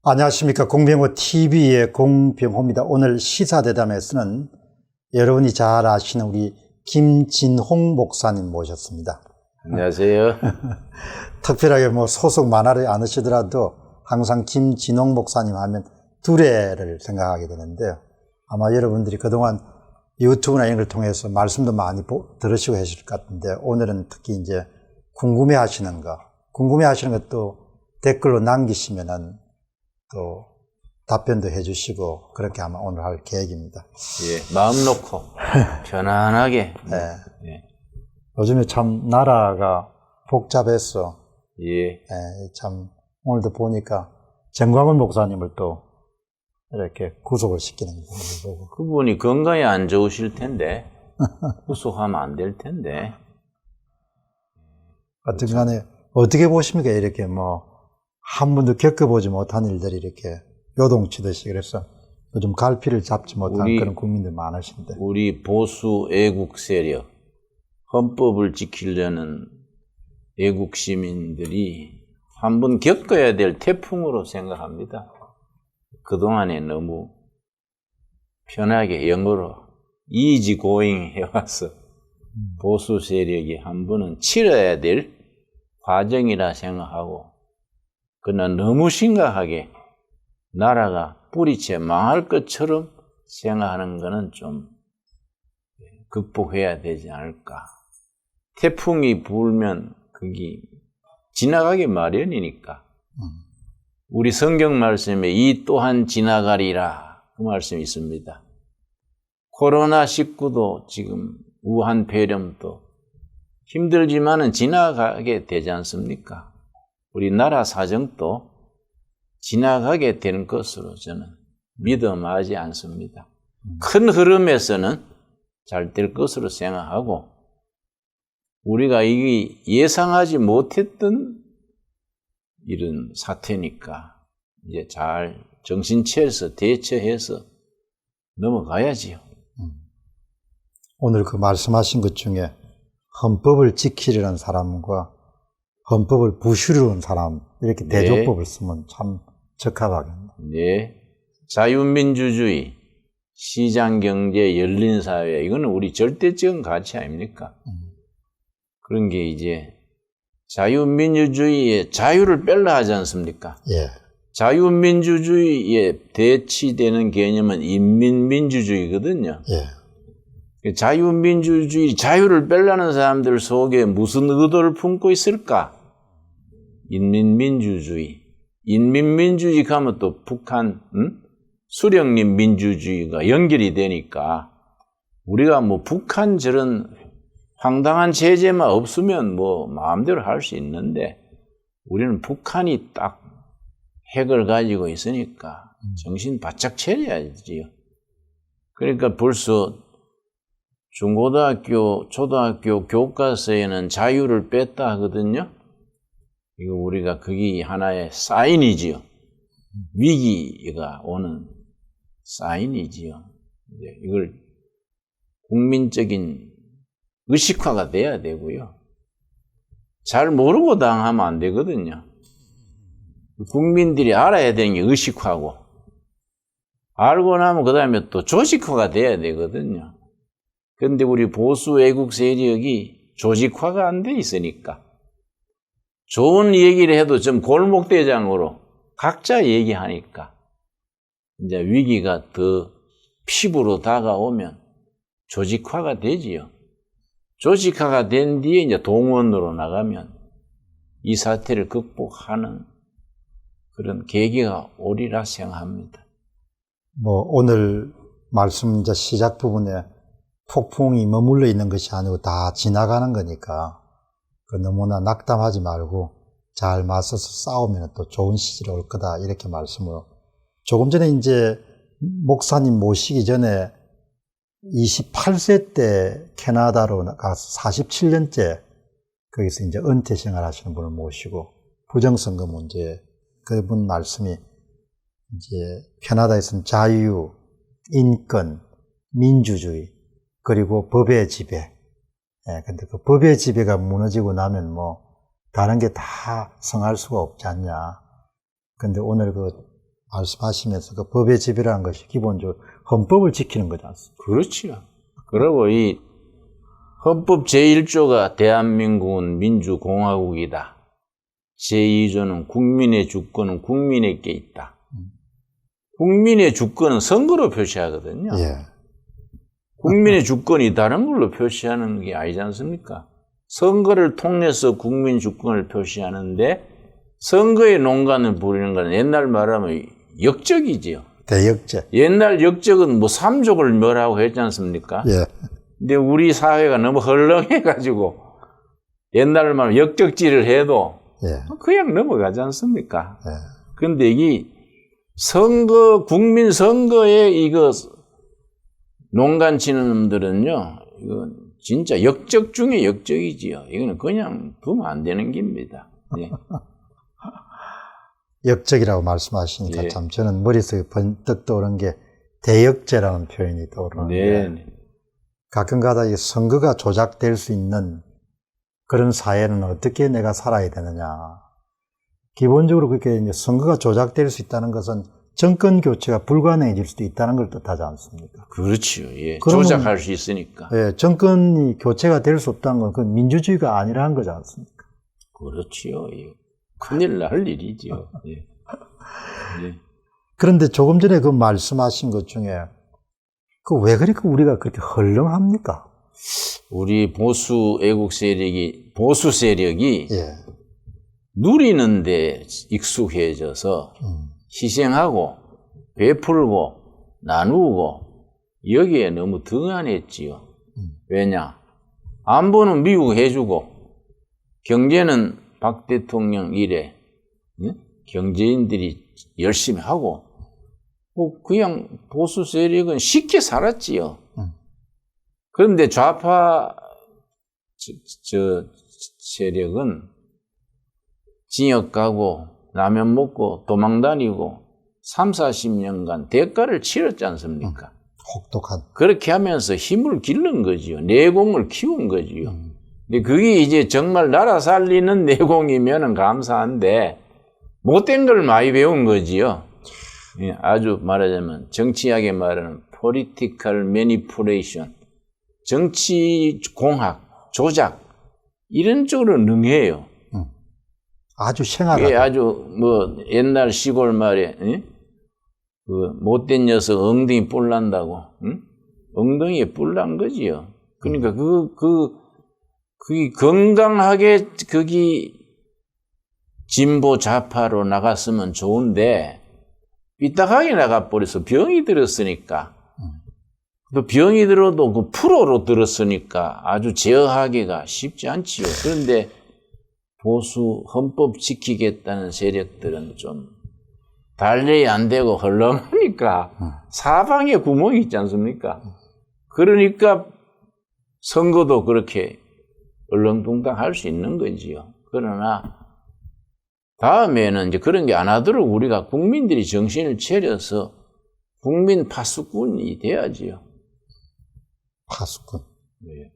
안녕하십니까. 공병호 TV의 공병호입니다. 오늘 시사대담에서는 여러분이 잘 아시는 우리 김진홍 목사님 모셨습니다. 안녕하세요. 특별하게 소속 만화를 않으시더라도 항상 김진홍 목사님 하면 두레를 생각하게 되는데요. 아마 여러분들이 그동안 유튜브나 이런 걸 통해서 말씀도 많이 들으시고 계실 것 같은데, 오늘은 특히 이제 궁금해 하시는 것도 댓글로 남기시면은 또 답변도 해주시고 그렇게 아마 오늘 할 계획입니다. 예, 마음 놓고 편안하게. 네. 예. 요즘에 참 나라가 복잡했어. 예. 네, 참 오늘도 보니까 정광훈 목사님을 또 이렇게 구속을 시키는 걸 보고. 그분이 건강이 안 좋으실 텐데 구속하면 안 될 텐데. 하여튼 간에 어떻게 보십니까? 이렇게 한 번도 겪어보지 못한 일들이 이렇게 요동치듯이. 그래서 요즘 갈피를 잡지 못한 그런 국민들 많으신데, 우리 보수 애국 세력, 헌법을 지키려는 애국 시민들이 한 번 겪어야 될 태풍으로 생각합니다. 그동안에 너무 편하게 영어로 easy going 해와서 보수 세력이 한 번은 치러야 될 과정이라 생각하고, 그러나 너무 심각하게 나라가 뿌리채 망할 것처럼 생각하는 것은 좀 극복해야 되지 않을까. 태풍이 불면 그게 지나가기 마련이니까. 우리 성경 말씀에 이 또한 지나가리라, 그 말씀이 있습니다. 코로나19도 지금 우한 폐렴도 힘들지만은 지나가게 되지 않습니까? 우리나라 사정도 지나가게 되는 것으로 저는 믿음하지 않습니다. 큰 흐름에서는 잘 될 것으로 생각하고, 우리가 이게 예상하지 못했던 이런 사태니까 이제 잘 정신 차려서 대처해서 넘어가야지요. 오늘 그 말씀하신 것 중에 헌법을 지키려는 사람과 헌법을 부수려는 사람, 이렇게 대조법을 쓰면 참 적합하겠네요. 네. 자유민주주의, 시장경제, 열린사회, 이거는 우리 절대적인 가치 아닙니까? 그런 게 이제 자유민주주의의 자유를 뺄라 하지 않습니까? 예. 자유민주주의에 대치되는 개념은 인민민주주의거든요. 예. 자유민주주의, 자유를 뺄라는 사람들 속에 무슨 의도를 품고 있을까? 인민민주주의. 인민민주주의 가면 또 북한, 수령님 민주주의가 연결이 되니까, 우리가 북한 저런 황당한 제재만 없으면 마음대로 할 수 있는데, 우리는 북한이 딱 핵을 가지고 있으니까 정신 바짝 차려야지요. 그러니까 벌써 중고등학교, 초등학교 교과서에는 자유를 뺐다 하거든요. 이거 우리가 그게 하나의 사인이지요. 위기가 오는 사인이지요. 이걸 국민적인 의식화가 돼야 되고요. 잘 모르고 당하면 안 되거든요. 국민들이 알아야 되는 게 의식화고, 알고 나면 그 다음에 또 조직화가 돼야 되거든요. 그런데 우리 보수 애국 세력이 조직화가 안 돼 있으니까 좋은 얘기를 해도 좀 골목대장으로 각자 얘기하니까 이제 위기가 더 피부로 다가오면 조직화가 되지요. 조직화가 된 뒤에 이제 동원으로 나가면 이 사태를 극복하는 그런 계기가 오리라 생각합니다. 오늘 말씀 이제 시작 부분에 폭풍이 머물러 있는 것이 아니고 다 지나가는 거니까 너무나 낙담하지 말고 잘 맞서서 싸우면 또 좋은 시절이 올 거다, 이렇게 말씀으로. 조금 전에 이제 목사님 모시기 전에 28세 때 캐나다로 가서 47년째 거기서 이제 은퇴 생활 하시는 분을 모시고, 부정선거 문제, 그분 말씀이 이제 캐나다에서는 자유, 인권, 민주주의, 그리고 법의 지배. 예, 근데 그 법의 지배가 무너지고 나면 다른 게 다 성할 수가 없지 않냐. 근데 오늘 그 말씀하시면서 그 법의 지배라는 것이 기본적으로 헌법을 지키는 거지 않습니까? 그렇지요. 그리고 이 헌법 제1조가 대한민국은 민주공화국이다. 제2조는 국민의 주권은 국민에게 있다. 국민의 주권은 선거로 표시하거든요. 예. 국민의 주권이 다른 걸로 표시하는 게 아니지 않습니까? 선거를 통해서 국민 주권을 표시하는데 선거의 농간을 부리는 건 옛날 말하면 역적이지요. 대역제. 옛날 역적은 뭐 삼족을 멸하고 했지 않습니까? 예. 근데 우리 사회가 너무 헐렁해가지고 옛날 말하면 역적질을 해도 예. 그냥 넘어가지 않습니까? 예. 근데 이 선거, 국민 선거에 이거 농간 치는 놈들은요, 이거 진짜 역적 중에 역적이지요. 이거는 그냥 두면 안 되는 겁니다. 예. 역적이라고 말씀하시니까 예. 참 저는 머릿속에 번뜩 떠오른 게 대역제라는 표현이 떠오르는데 네. 가끔가다 이 선거가 조작될 수 있는 그런 사회는 어떻게 내가 살아야 되느냐. 기본적으로 그렇게 이제 선거가 조작될 수 있다는 것은 정권 교체가 불가능해질 수도 있다는 걸 뜻하지 않습니까? 그렇지요. 예. 그러면, 조작할 수 있으니까. 예, 정권이 교체가 될 수 없다는 건 그건 민주주의가 아니라는 거지 않습니까? 그렇지요. 예. 큰일 날 일이지요. 예. 예. 그런데 조금 전에 그 말씀하신 것 중에 그 왜 그렇게 우리가 그렇게 헐렁합니까? 우리 보수 애국 세력이, 보수 세력이 예. 누리는데 익숙해져서 희생하고 베풀고 나누고 여기에 너무 등한했지요. 왜냐? 안보는 미국 해주고 경제는 박 대통령 이래 경제인들이 열심히 하고 뭐 그냥 보수 세력은 쉽게 살았지요. 그런데 좌파 세력은 징역 가고 라면 먹고 도망 다니고 3, 40년간 대가를 치렀지 않습니까? 혹독한. 그렇게 하면서 힘을 기른 거지요. 내공을 키운 거지요. 근데 그게 이제 정말 나라 살리는 내공이면 감사한데 못된 걸 많이 배운 거지요. 예, 아주 말하자면 정치학에 말하는 political manipulation, 정치 공학, 조작 이런 쪽으로 능해요. 아주 생활하고. 예, 아주 뭐 옛날 시골 말에 그 못된 녀석 엉덩이 뿔 난다고, 엉덩이에 뿔 난 거지요. 그러니까 그게 건강하게 거기 진보 좌파로 나갔으면 좋은데 삐딱하게 나가버려서 병이 들었으니까 또 병이 들어도 그 프로로 들었으니까 아주 제어하기가 쉽지 않지요. 그런데 보수 헌법 지키겠다는 세력들은 좀 달래이 안 되고 헐렁하니까 사방에 구멍이 있지 않습니까? 그러니까 선거도 그렇게 얼렁뚱땅 할 수 있는 거지요. 그러나 다음에는 이제 그런 게 안 하도록 우리가 국민들이 정신을 차려서 국민 파수꾼이 돼야지요. 파수꾼. 네.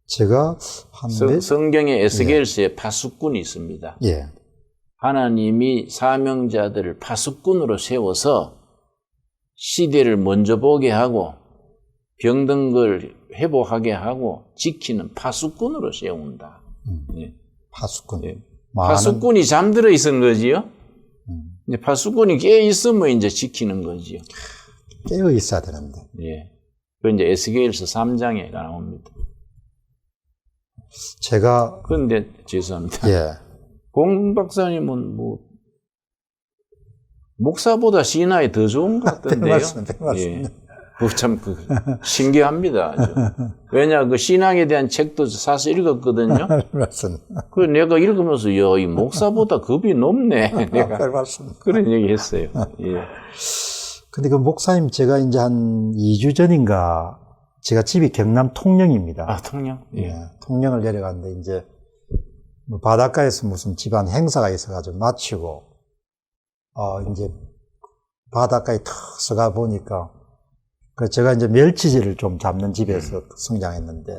제가 성경에 에스겔서에 파수꾼이 있습니다. 예. 하나님이 사명자들을 파수꾼으로 세워서 시대를 먼저 보게 하고 병든 걸 회복하게 하고 지키는 파수꾼으로 세운다. 예. 파수꾼. 예. 파수꾼이 잠들어 있은 거지요. 이제 파수꾼이 깨어 있으면 이제 지키는 거지요. 깨어 있어야 되는데. 예. 그 이제 에스겔서 3장에 나옵니다. 제가 그런데 죄송합니다. 예. 공 박사님은 뭐 목사보다 신앙이 더 좋은 것 같던데요. 맞습니다. 예. 참 신기합니다. 아주. 왜냐 그 신앙에 대한 책도 사서 읽었거든요. 맞습니다. 그 내가 읽으면서 이 목사보다 급이 높네. 내가 맞습니다. 그런 얘기했어요. 예. 근데 그 목사님 제가 이제 한 2주 전인가 제가 집이 경남 통영입니다. 아 통영? 예. 예. 통영을 내려갔는데 이제 뭐 바닷가에서 무슨 집안 행사가 있어가지고 마치고 이제 바닷가에 탁 서가 보니까 그 제가 이제 멸치질을 좀 잡는 집에서 성장했는데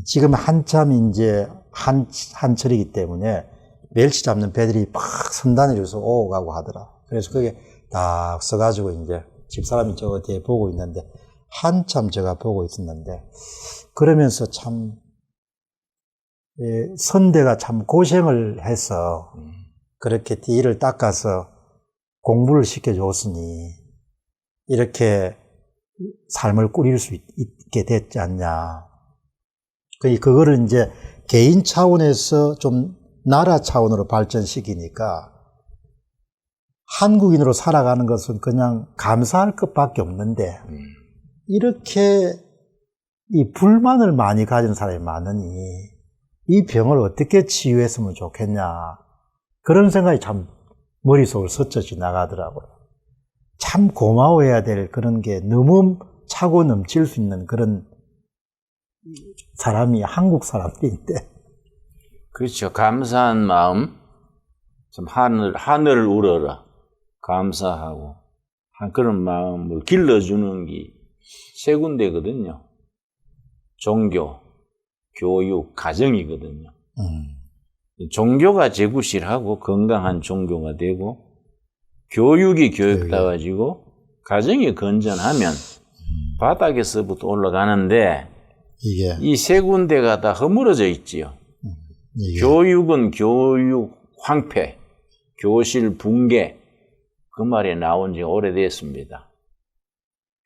지금 한참 이제 한철이기 때문에 멸치 잡는 배들이 막 선단을 이어서 오고 가고 하더라. 그래서 그게 딱 써가지고 이제 집사람이 저 뒤에 보고 있는데 한참 제가 보고 있었는데 그러면서 참 선대가 참 고생을 해서 그렇게 뒤를 닦아서 공부를 시켜줬으니 이렇게 삶을 꾸릴 수 있게 됐지 않냐. 그거를 이제 개인 차원에서 좀 나라 차원으로 발전시키니까 한국인으로 살아가는 것은 그냥 감사할 것밖에 없는데 이렇게 이 불만을 많이 가진 사람이 많으니 이 병을 어떻게 치유했으면 좋겠냐. 그런 생각이 참 머릿속을 스쳐 지나가더라고요. 참 고마워해야 될 그런 게 너무 차고 넘칠 수 있는 그런 사람이 한국 사람인데. 그렇죠. 감사한 마음, 좀 하늘을 우러러 감사하고 그런 마음을 길러주는 게 세 군데거든요. 종교, 교육, 가정이거든요. 종교가 제구실하고 건강한 종교가 되고 교육이 교육다워지고 가정이 건전하면 바닥에서부터 올라가는데 이게 이 세 군데가 다 허물어져 있지요. 교육은 교육 황폐, 교실 붕괴 그 말이 나온 지 오래됐습니다.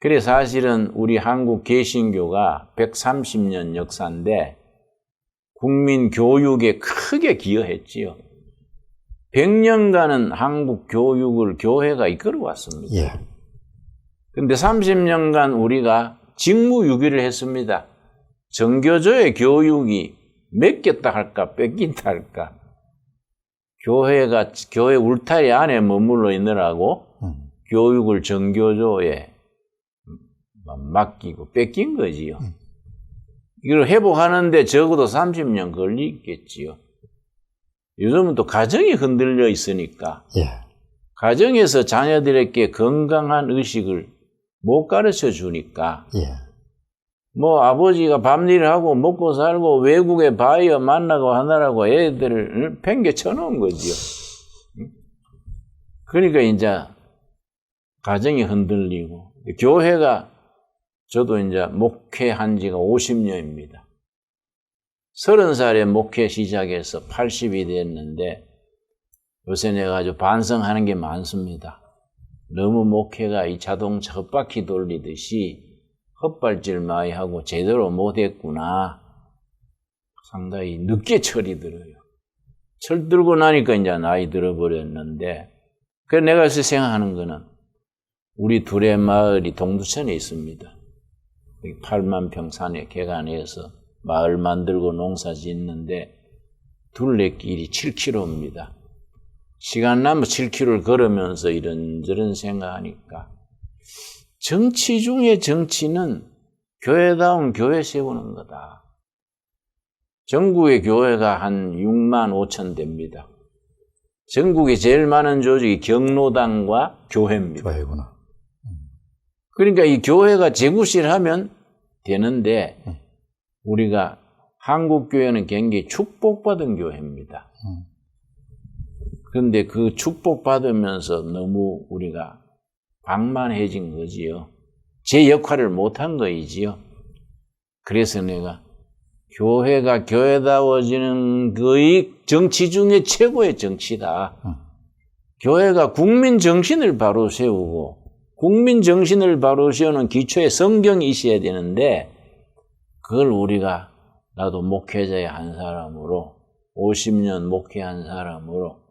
그래 사실은 우리 한국 개신교가 130년 역사인데 국민 교육에 크게 기여했지요. 100년간은 한국 교육을 교회가 이끌어왔습니다. 예. 근데 30년간 우리가 직무유기를 했습니다. 정교조의 교육이 맡겼다 할까 뺏긴다 할까. 교회 울타리 안에 머물러 있느라고 교육을 정교조에 맡기고 뺏긴 거지요. 이걸 회복하는데 적어도 30년 걸리겠지요. 요즘은 또 가정이 흔들려 있으니까 예. 가정에서 자녀들에게 건강한 의식을 못 가르쳐 주니까 예. 뭐 아버지가 밤일을 하고 먹고 살고 외국에 바이어 만나고 하느라고 애들을 팽개 쳐놓은 거지요. 그러니까 이제 가정이 흔들리고 교회가 저도 이제 목회한 지가 50년입니다. 30살에 목회 시작해서 80이 됐는데 요새 내가 아주 반성하는 게 많습니다. 너무 목회가 이 자동차 헛바퀴 돌리듯이 헛발질 많이 하고 제대로 못했구나. 상당히 늦게 철이 들어요. 철 들고 나니까 이제 나이 들어버렸는데 그래서 내가 요새 생각하는 거는 우리 둘의 마을이 동두천에 있습니다. 8만 평 산에 개간해서 마을 만들고 농사 짓는데 둘레길이 7km입니다. 시간 나면 7km를 걸으면서 이런저런 생각하니까 정치 중에 정치는 교회다운 교회 세우는 거다. 전국의 교회가 한 6만 5천 됩니다. 전국에 제일 많은 조직이 경로당과 교회입니다. 교회구나. 그러니까 이 교회가 제구실하면 되는데 우리가 한국교회는 굉장히 축복받은 교회입니다. 그런데 그 축복받으면서 너무 우리가 방만해진 거지요. 제 역할을 못한 거이지요. 그래서 내가 교회가 교회다워지는 거의 정치 중에 최고의 정치다. 교회가 국민 정신을 바로 세우고 국민 정신을 바로 세우는 기초에 성경이 있어야 되는데 그걸 우리가 나도 목회자의 한 사람으로 50년 목회한 사람으로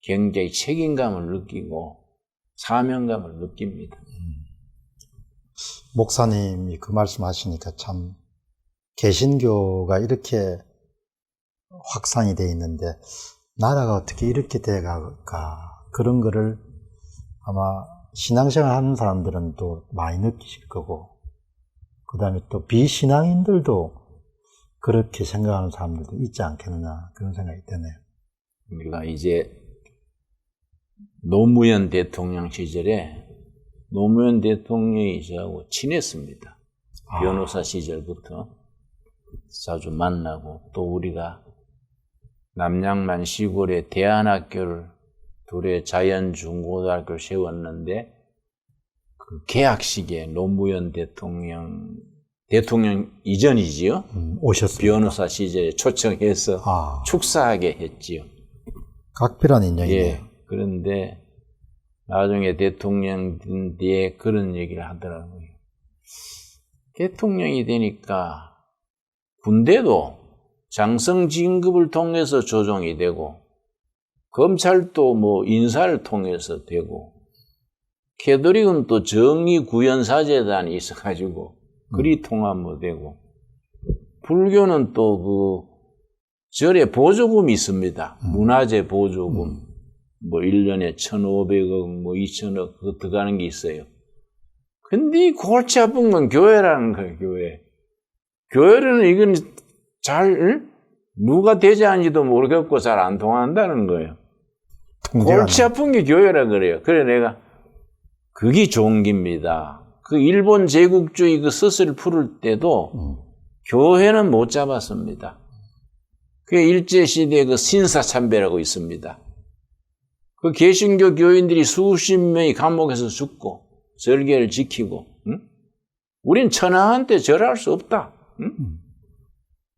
굉장히 책임감을 느끼고 사명감을 느낍니다. 목사님이 그 말씀 하시니까 참 개신교가 이렇게 확산이 돼 있는데 나라가 어떻게 이렇게 돼갈까 그런 거를 아마 신앙생활 하는 사람들은 또 많이 느끼실 거고 그 다음에 또 비신앙인들도 그렇게 생각하는 사람들도 있지 않겠느냐 그런 생각이 드네요. 우리가 이제 노무현 대통령 시절에 노무현 대통령이 저하고 친했습니다. 변호사 시절부터 자주 만나고 또 우리가 남양만 시골에 대안학교를 둘의 자연중고등학교를 세웠는데 그 개학식에 노무현 대통령 이전이지요. 오셨습니다. 변호사 시절에 초청해서 축사하게 했지요. 각별한 인연이네요. 예. 그런데 나중에 대통령 된 뒤에 그런 얘기를 하더라고요. 대통령이 되니까 군대도 장성 진급을 통해서 조정이 되고 검찰도 뭐 인사를 통해서 되고 캐톨릭은 또 정의구현사재단이 있어가지고 그리 통하면 되고 불교는 또 그 절에 보조금이 있습니다. 문화재 보조금 뭐 1년에 1,500억 뭐 2,000억 그거 들어가는 게 있어요. 근데 이 골치 아픈 건 교회라는 거예요. 교회는 이건 잘 누가 되자는지도 모르겠고 잘 안 통한다는 거예요. 골치 아픈 게 교회라 그래요. 그래 내가 그게 좋은 겁니다. 그 일본 제국주의 그 스스를 풀을 때도 교회는 못 잡았습니다. 그게 일제시대에 그 신사참배라고 있습니다. 그 개신교 교인들이 수십 명이 감옥에서 죽고 절개를 지키고, 응? 우린 천황한테 절할 수 없다. 응?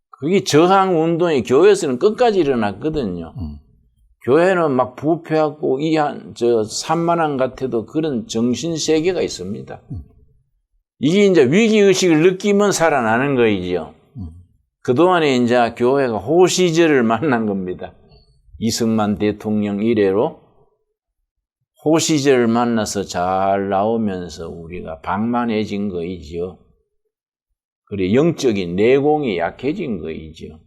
그게 저항운동이 교회에서는 끝까지 일어났거든요. 교회는 막 부패하고 산만한 같아도 그런 정신세계가 있습니다. 이게 이제 위기의식을 느끼면 살아나는 거이지요. 그동안에 이제 교회가 호시절을 만난 겁니다. 이승만 대통령 이래로 호시절을 만나서 잘 나오면서 우리가 방만해진 거이지요. 그리고 영적인 내공이 약해진 거이지요.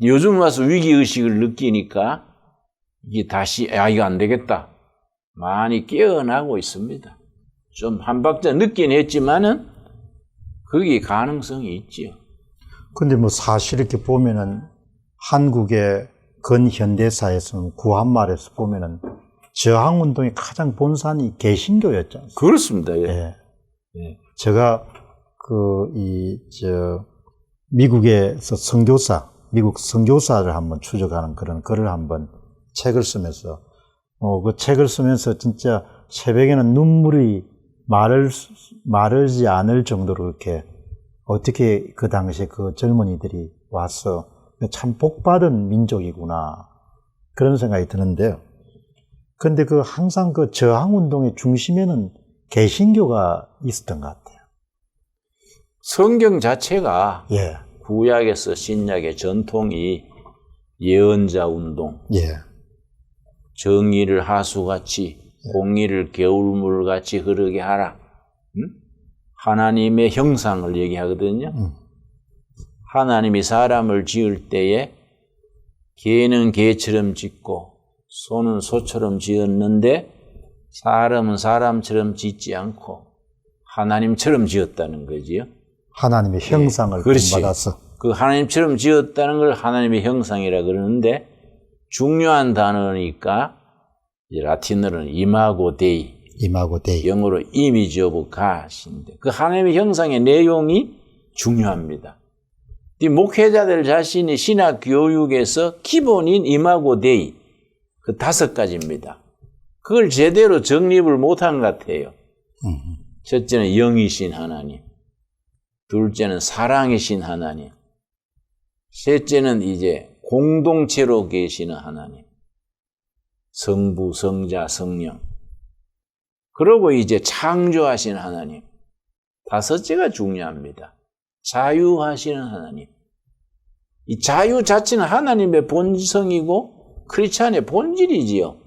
요즘 와서 위기의식을 느끼니까 이게 다시 이거 안 되겠다. 많이 깨어나고 있습니다. 좀 한 박자 늦긴 했지만은 그게 가능성이 있지요. 근데 뭐 사실 이렇게 보면은 한국의 근현대사에서는 구한말에서 보면은 저항운동의 가장 본산이 개신교였지 않습니까? 그렇습니다. 예. 예. 예. 제가 미국에서 미국 선교사를 한번 추적하는 그런 글을 한번 책을 쓰면서, 그 책을 쓰면서 진짜 새벽에는 눈물이 마르지 않을 정도로 이렇게 어떻게 그 당시에 그 젊은이들이 와서 참 복받은 민족이구나. 그런 생각이 드는데요. 근데 항상 그 저항운동의 중심에는 개신교가 있었던 것 같아요. 성경 자체가 예. 구약에서 신약의 전통이 예언자 운동, 예. 정의를 하수같이 공의를 겨울물같이 흐르게 하라. 하나님의 형상을 얘기하거든요. 하나님이 사람을 지을 때에 개는 개처럼 짓고 소는 소처럼 지었는데 사람은 사람처럼 짓지 않고 하나님처럼 지었다는 거지요. 하나님의 형상을 본받아서. 그 하나님처럼 지었다는 걸 하나님의 형상이라 그러는데 중요한 단어니까 라틴어로는 이마고 데이, 영어로 이미지 오브 갓인데 그 하나님의 형상의 내용이 중요합니다. 이 목회자들 자신이 신학 교육에서 기본인 이마고 데이 그 5가지입니다. 그걸 제대로 정립을 못한 것 같아요. 첫째는 영이신 하나님, 둘째는 사랑이신 하나님, 셋째는 이제 공동체로 계시는 하나님, 성부, 성자, 성령, 그리고 이제 창조하신 하나님, 5째가 중요합니다. 자유하시는 하나님. 이 자유 자체는 하나님의 본성이고 크리스찬의 본질이지요.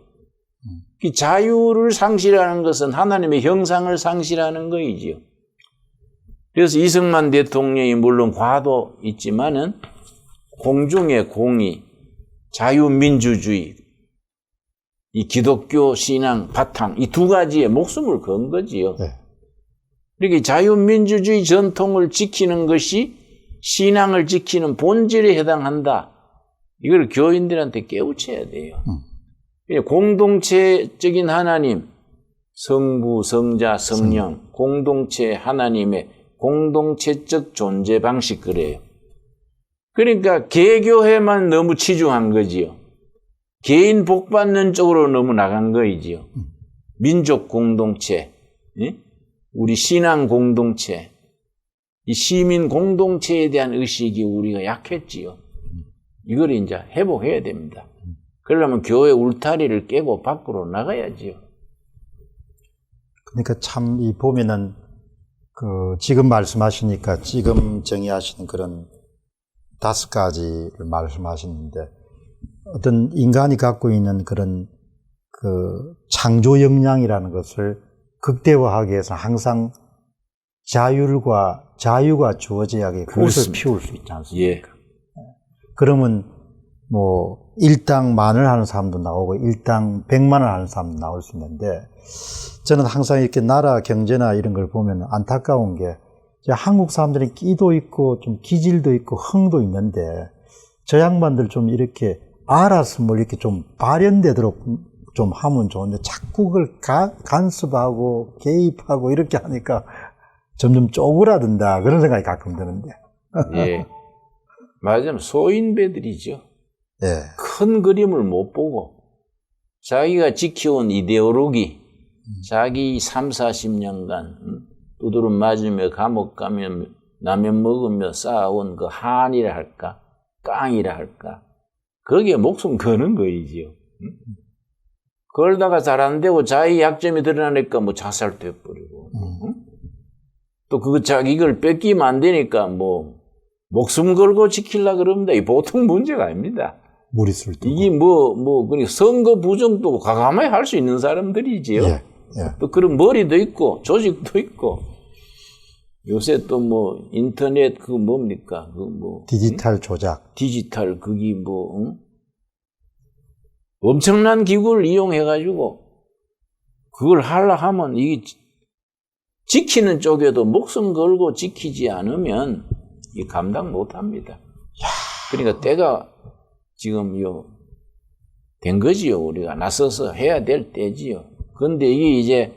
이 자유를 상실하는 것은 하나님의 형상을 상실하는 거이지요. 그래서 이승만 대통령이 물론 과도 있지만은 공중의 공의, 자유민주주의, 이 기독교 신앙 바탕 이 2가지에 목숨을 건 거지요. 네. 그러니까 자유민주주의 전통을 지키는 것이 신앙을 지키는 본질에 해당한다. 이걸 교인들한테 깨우쳐야 돼요. 공동체적인 하나님, 성부, 성자, 성령, 공동체 하나님의 공동체적 존재 방식 그래요. 그러니까 개교회만 너무 치중한 거지요. 개인 복 받는 쪽으로 너무 나간 거이지요. 민족 공동체, 예? 우리 신앙 공동체, 이 시민 공동체에 대한 의식이 우리가 약했지요. 이걸 이제 회복해야 됩니다. 그러려면 교회 울타리를 깨고 밖으로 나가야지요. 그러니까 참 이 보면은 지금 말씀하시니까 지금 정의하시는 그런 5가지를 말씀하시는데 어떤 인간이 갖고 있는 그런 창조 역량이라는 것을 극대화하기 위해서 항상 자유가 주어져야 그것을 피울 수 있지 않습니까? 예. 그러면 뭐 일당 10,000을 하는 사람도 나오고 일당 100만을 하는 사람도 나올 수 있는데 저는 항상 이렇게 나라 경제나 이런 걸 보면 안타까운 게 한국 사람들이 끼도 있고 좀 기질도 있고 흥도 있는데 저 양반들 좀 이렇게 알아서 뭘 이렇게 좀 발현되도록 좀 하면 좋은데 자꾸 그걸 간섭하고 개입하고 이렇게 하니까 점점 쪼그라든다 그런 생각이 가끔 드는데. 예. 맞아요. 소인배들이죠. 예. 큰 그림을 못 보고 자기가 지켜온 이데올로기, 자기 3, 40년간 두드름 맞으며 감옥 가며 라면 먹으며 쌓아온 그 한이라 할까, 깡이라 할까, 거기에 목숨 거는 거이지요. 그러다가 잘 안 되고 자기 약점이 드러나니까 뭐 자살도 해버리고, 또 이걸 뺏기면 안 되니까 뭐 목숨 걸고 지키려고 그럽니다. 이 보통 문제가 아닙니다. 무리수를 두고. 이게 그러니까 선거 부정도 과감하게 할 수 있는 사람들이지요. 예. 또 그런 머리도 있고 조직도 있고 요새 또 인터넷 뭡니까 디지털 조작. 디지털 엄청난 기구를 이용해가지고 그걸 하려 하면 이게 지키는 쪽에도 목숨 걸고 지키지 않으면 이 감당 못합니다. 그러니까 때가 지금 된 거지요. 우리가 나서서 해야 될 때지요. 그런데 이게 이제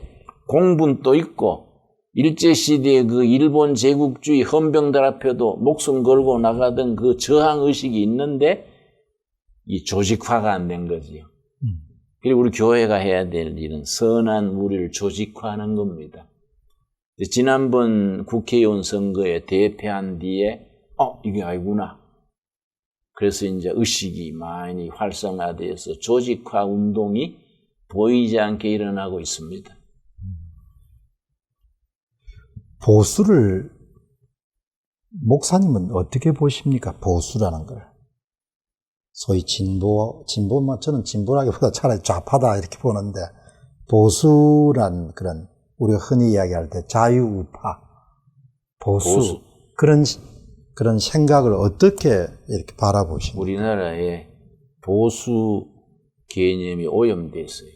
공분도 있고 일제시대의 그 일본 제국주의 헌병들 앞에도 목숨 걸고 나가던 그 저항의식이 있는데 이 조직화가 안 된 거지요. 그리고 우리 교회가 해야 될 일은 선한 무리를 조직화하는 겁니다. 지난번 국회의원 선거에 대패한 뒤에 이게 아니구나. 그래서 이제 의식이 많이 활성화되어서 조직화 운동이 보이지 않게 일어나고 있습니다. 보수를 목사님은 어떻게 보십니까? 보수라는 걸. 소위 진보만 저는 진보라기보다 차라리 좌파다 이렇게 보는데 보수란 그런 우리가 흔히 이야기할 때 자유우파, 보수. 그런 생각을 어떻게 이렇게 바라보십니까? 우리나라에 보수 개념이 오염됐어요.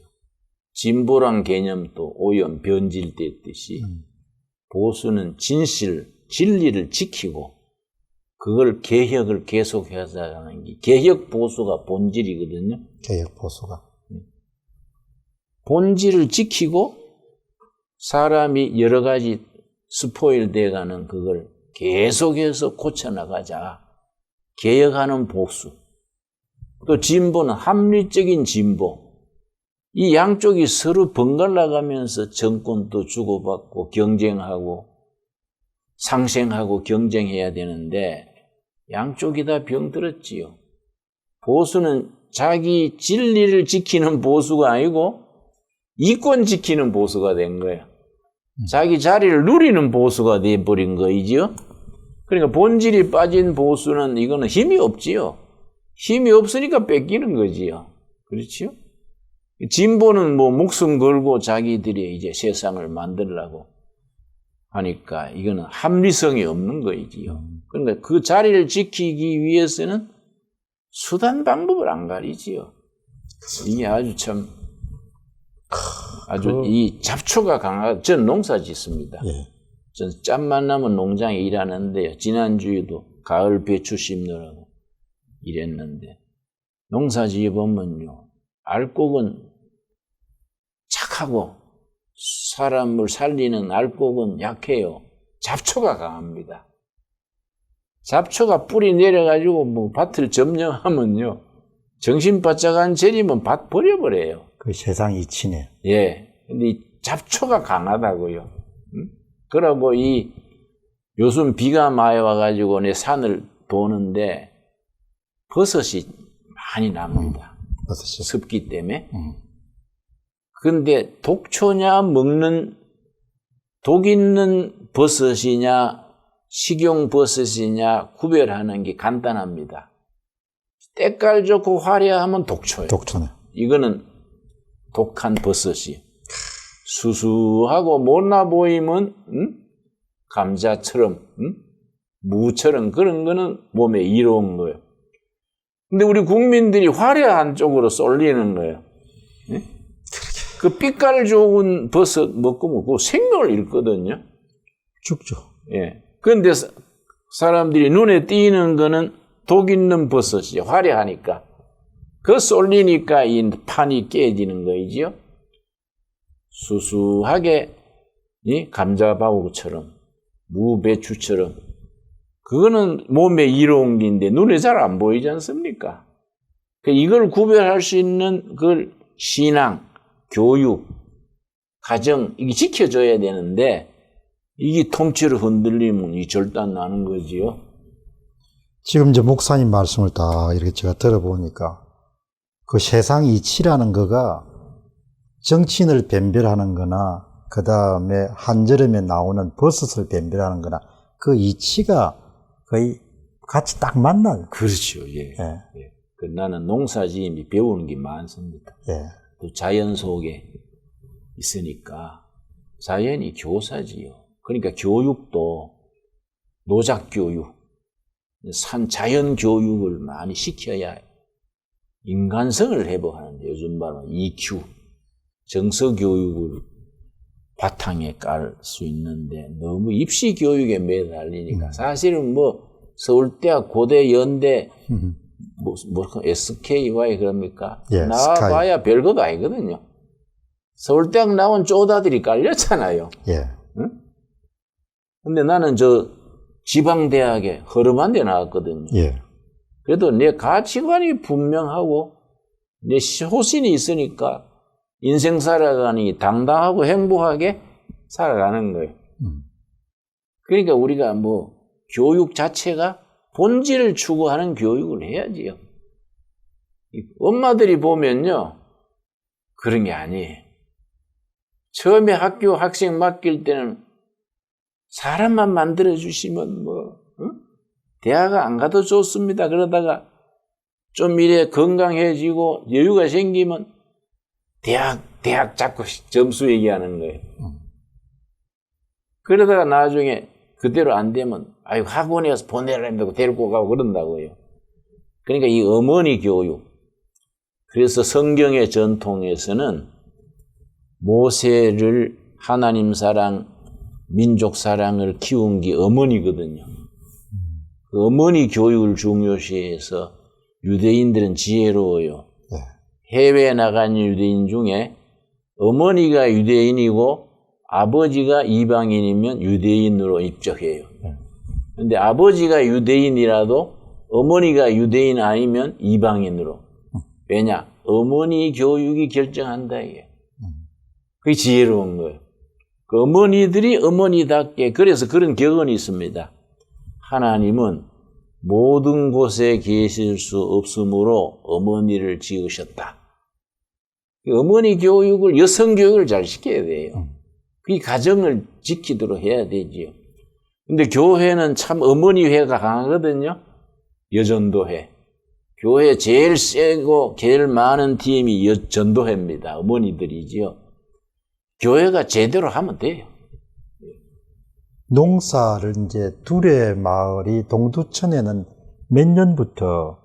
진보란 개념도 오염, 변질됐듯이 보수는 진리를 지키고 그걸 개혁을 계속하자는 게 개혁 보수가 본질이거든요. 개혁 보수가. 본질을 지키고 사람이 여러 가지 스포일 돼가는 그걸 계속해서 고쳐나가자. 개혁하는 보수. 또 진보는 합리적인 진보. 이 양쪽이 서로 번갈아가면서 정권도 주고받고 경쟁하고 상생하고 경쟁해야 되는데 양쪽이 다 병들었지요. 보수는 자기 진리를 지키는 보수가 아니고 이권 지키는 보수가 된 거예요. 자기 자리를 누리는 보수가 돼버린 거이지요. 그러니까 본질이 빠진 보수는 이거는 힘이 없지요. 힘이 없으니까 뺏기는 거지요. 그렇지요? 진보는 목숨 걸고 자기들이 이제 세상을 만들려고 하니까 이거는 합리성이 없는 거이지요. 그러니까 그 자리를 지키기 위해서는 수단 방법을 안 가리지요. 이게 아주 이 잡초가 강하고, 전 농사 짓습니다. 예. 전 짬만 나면 농장에 일하는데요. 지난주에도 가을 배추 심느라고 일했는데, 농사 지어보면요, 알곡은 착하고, 사람을 살리는 알곡은 약해요. 잡초가 강합니다. 잡초가 뿌리 내려가지고 밭을 점령하면요, 정신 바짝한 재림은 밭 버려버려요. 그 세상 이치네. 예. 근데 이 잡초가 강하다고요. 응? 그러고 요즘 비가 많이 와가지고 내 산을 도는데 버섯이 많이 납니다. 버섯이. 습기 때문에. 근데 독초냐 먹는 독 있는 버섯이냐 식용 버섯이냐 구별하는 게 간단합니다. 때깔 좋고 화려하면 독초예요. 독초네. 이거는 독한 버섯이. 수수하고 못나 보이면 감자처럼 무처럼 그런 거는 몸에 이로운 거예요. 근데 우리 국민들이 화려한 쪽으로 쏠리는 거예요. 예? 그 빛깔 좋은 버섯 먹고 생명을 잃거든요. 죽죠. 예. 그런데 사람들이 눈에 띄는 거는 독 있는 버섯이 화려하니까 그 쏠리니까 이 판이 깨지는 거이지요. 수수하게 이 감자바구처럼 무배추처럼 그거는 몸에 이로운 게인데 눈에 잘 안 보이지 않습니까? 이걸 구별할 수 있는 그 신앙, 교육, 가정 이게 지켜줘야 되는데 이게 통째로 흔들리면 이 절단 나는 거지요. 지금 이제 목사님 말씀을 다 이렇게 제가 들어보니까 그 세상 이치라는 거가 정치인을 변별하는 거나 그 다음에 한여름에 나오는 버섯을 변별하는 거나 그 이치가 거의 같이 딱 만나요. 그렇죠. 예. 예. 예. 나는 농사지음이 배우는 게 많습니다. 예. 또 자연 속에 있으니까 자연이 교사지요. 그러니까 교육도 노작 교육, 자연 교육을 많이 시켜야 인간성을 회복하는데 요즘 바로 EQ, 정서 교육을 바탕에 깔 수 있는데 너무 입시 교육에 매달리니까 사실은 뭐 서울대학, 고대, 연대, SKY 그럽니까? 예, 나와봐야 별것도 아니거든요. 서울대학 나온 쪼다들이 깔렸잖아요. 예. 응? 근데 나는 지방대학에 허름한 데 나왔거든요. 예. 그래도 내 가치관이 분명하고 내 소신이 있으니까 인생 살아가니 당당하고 행복하게 살아가는 거예요. 그러니까 우리가 교육 자체가 본질을 추구하는 교육을 해야지요. 엄마들이 보면요. 그런 게 아니에요. 처음에 학교 학생 맡길 때는 사람만 만들어주시면 대학 안 가도 좋습니다. 그러다가 좀 이래 건강해지고 여유가 생기면 대학 자꾸 점수 얘기하는 거예요. 그러다가 나중에 그대로 안 되면 학원에 가서 보내라 한다고 데리고 가고 그런다고요. 그러니까 이 어머니 교육. 그래서 성경의 전통에서는 모세를 하나님 사랑, 민족 사랑을 키운 게 어머니거든요. 그 어머니 교육을 중요시해서 유대인들은 지혜로워요. 네. 해외에 나간 유대인 중에 어머니가 유대인이고 아버지가 이방인이면 유대인으로 입적해요. 그런데 아버지가 유대인이라도 어머니가 유대인 아니면 이방인으로. 왜냐? 어머니 교육이 결정한다 이게. 그게 지혜로운 거예요. 그 어머니들이 어머니답게 그래서 그런 격언이 있습니다. 하나님은 모든 곳에 계실 수 없으므로 어머니를 지으셨다. 어머니 교육을 여성 교육을 잘 시켜야 돼요. 그 가정을 지키도록 해야 되지요. 근데 교회는 참 어머니회가 강하거든요. 여전도회. 교회 제일 세고 제일 많은 팀이 전도회입니다. 어머니들이지요. 교회가 제대로 하면 돼요. 농사를 이제 두레 마을이 동두천에는 몇 년부터?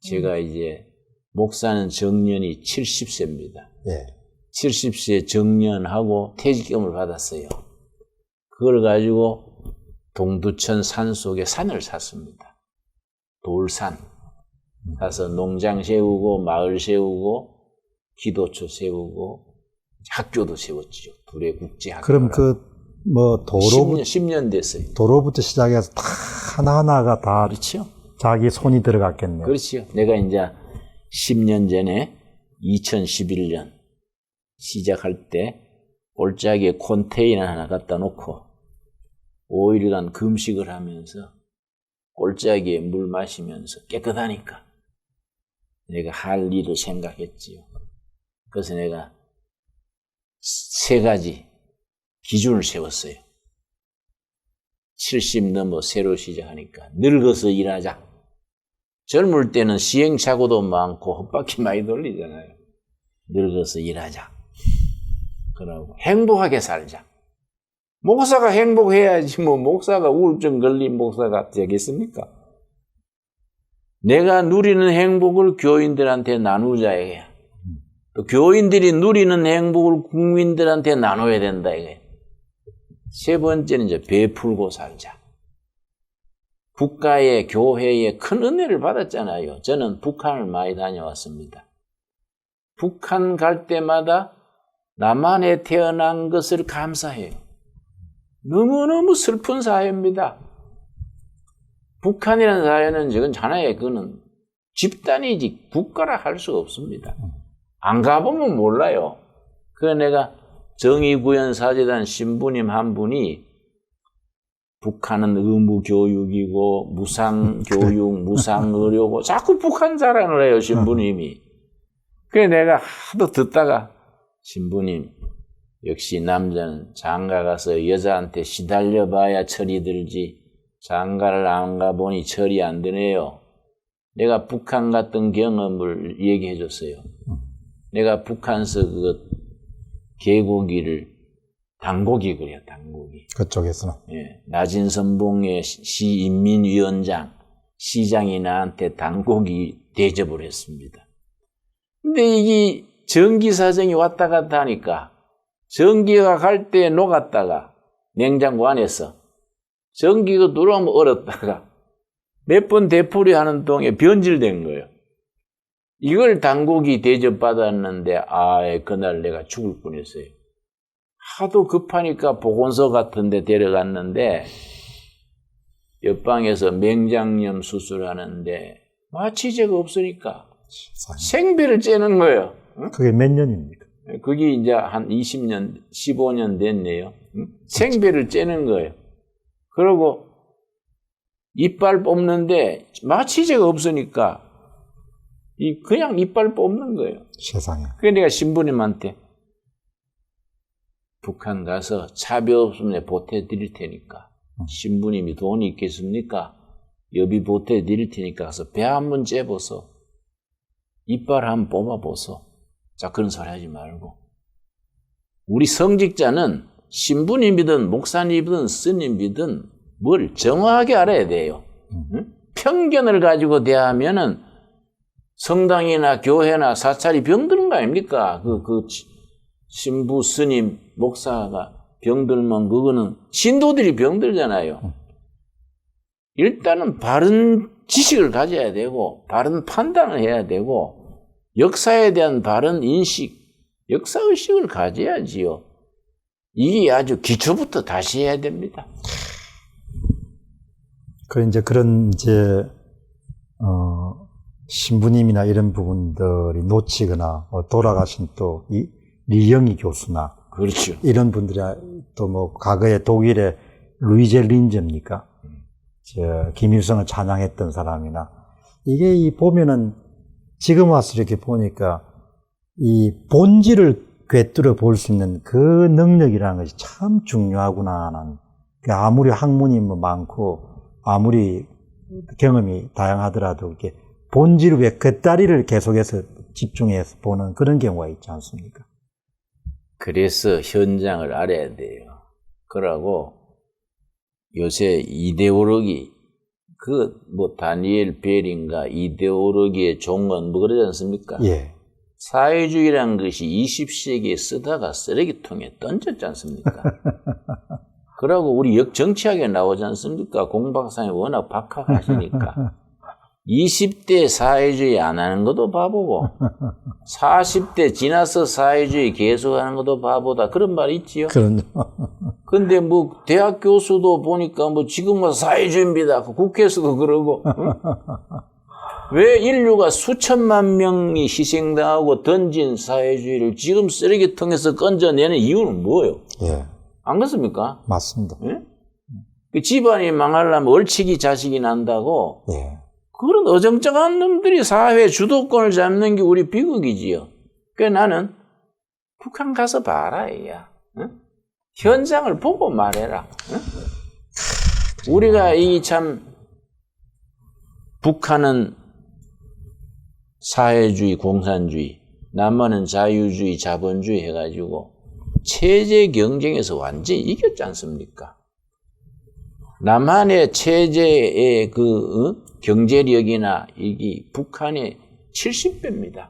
제가 이제 목사는 정년이 70세입니다. 예. 70세 정년하고 퇴직금을 받았어요. 그걸 가지고 동두천 산 속에 산을 샀습니다. 돌산. 사서 농장 세우고 마을 세우고 기도처 세우고 학교도 세웠죠. 두레 국제학교. 그럼 도로부터 10년 됐어요. 도로부터 시작해서 다 하나하나가 다 그렇죠. 자기 손이 들어갔겠네요. 그렇죠. 내가 이제 10년 전에 2011년 시작할 때 골짜기에 컨테이너 하나 갖다 놓고 5일간 금식을 하면서 골짜기에 물 마시면서 깨끗하니까 내가 할 일을 생각했지요. 그래서 내가 3가지 기준을 세웠어요. 70 넘어 새로 시작하니까 늙어서 일하자. 젊을 때는 시행착오도 많고 헛바퀴 많이 돌리잖아요. 늙어서 일하자. 그러고 행복하게 살자. 목사가 행복해야지 뭐 목사가 우울증 걸린 목사가 되겠습니까? 내가 누리는 행복을 교인들한테 나누자 이게. 또 교인들이 누리는 행복을 국민들한테 나눠야 된다 이게. 3번째는 이제 베풀고 살자. 국가의 교회에 큰 은혜를 받았잖아요. 저는 북한을 많이 다녀왔습니다. 북한 갈 때마다 남한에 태어난 것을 감사해요. 너무너무 슬픈 사회입니다. 북한이라는 사회는 지금 하나의 그는 집단이지 국가라 할 수가 없습니다. 안 가보면 몰라요. 그래서 내가 정의구현사재단 신부님 한 분이 북한은 의무교육이고 무상교육, 무상의료고 자꾸 북한 자랑을 해요, 신부님이. 그래 내가 하도 듣다가 신부님 역시 남자는 장가 가서 여자한테 시달려봐야 철이 들지 장가를 안 가보니 철이 안 드네요. 내가 북한 갔던 경험을 얘기해 줬어요. 내가 북한서 그 개고기를 당고기 그래요, 당고기. 그쪽에서는. 예, 나진선봉의 시인민위원장, 시장이 나한테 당고기 대접을 했습니다. 근데 이게 전기사정이 왔다 갔다 하니까 전기가 갈 때 녹았다가 냉장고 안에서 전기가 들어오면 얼었다가 몇 번 되풀이 하는 동안 변질된 거예요. 이걸 당고기 대접받았는데 그날 내가 죽을 뻔했어요. 하도 급하니까 보건소 같은 데 데려갔는데 옆방에서 맹장염 수술하는데 마취제가 없으니까 생배를 째는 거예요. 응? 그게 몇 년입니까? 그게 이제 한 20년, 15년 됐네요. 응? 생배를 째는 거예요. 그리고 이빨 뽑는데 마취제가 없으니까 그냥 이빨 뽑는 거예요. 세상에. 그래서 내가 신부님한테 북한 가서 차비 없으면 보태드릴 테니까 신부님이 돈이 있겠습니까? 여비 보태드릴 테니까 가서 배 한번 째보소. 이빨 한번 뽑아보소. 자, 그런 소리 하지 말고. 우리 성직자는 신부님이든 목사님이든 스님이든 뭘 정확하게 알아야 돼요. 응? 편견을 가지고 대하면은 성당이나 교회나 사찰이 병드는 거 아닙니까? 신부, 스님, 목사가 병들면 그거는 신도들이 병들잖아요. 일단은 바른 지식을 가져야 되고 바른 판단을 해야 되고 역사에 대한 바른 인식, 역사의식을 가져야지요. 이게 아주 기초부터 다시 해야 됩니다. 그런 신부님이나 이런 부분들이 놓치거나 돌아가신 또 리영희 교수나 그렇죠. 이런 분들이 또 뭐 과거에 독일의 루이제 린즈입니까? 김일성을 찬양했던 사람이나 이게 보면은 지금 와서 이렇게 보니까 이 본질을 꿰뚫어 볼 수 있는 그 능력이라는 것이 참 중요하구나 하는. 아무리 학문이 많고 아무리 경험이 다양하더라도 이렇게 본질 외 곁다리를 계속해서 집중해서 보는 그런 경우가 있지 않습니까? 그래서 현장을 알아야 돼요. 그러고 요새 이데올로기, 다니엘 벨인가 이데올로기의 종언 그러지 않습니까? 예. 사회주의라는 것이 20세기에 쓰다가 쓰레기통에 던졌지 않습니까? 그러고 우리 정치학에 나오지 않습니까? 공박사님 워낙 박학하시니까. 20대 사회주의 안 하는 것도 바보고 40대 지나서 사회주의 계속하는 것도 바보다. 그런 말 있지요? 그럼요. 근데 대학 교수도 보니까 지금 사회주의입니다. 국회에서도 그러고. 응? 왜 인류가 수천만 명이 희생당하고 던진 사회주의를 지금 쓰레기통에서 건져내는 이유는 뭐예요? 예. 안 그렇습니까? 맞습니다. 예? 그 집안이 망하려면 얼치기 자식이 난다고 예. 그런 어정쩡한 놈들이 사회 주도권을 잡는 게 우리 비극이지요. 그래서 나는 북한 가서 봐라, 야. 응? 현장을 보고 말해라. 응? 우리가 이 참 북한은 사회주의, 공산주의, 남한은 자유주의, 자본주의 해가지고 체제 경쟁에서 완전히 이겼지 않습니까? 남한의 체제의 경제력이나 이게 북한의 70배입니다.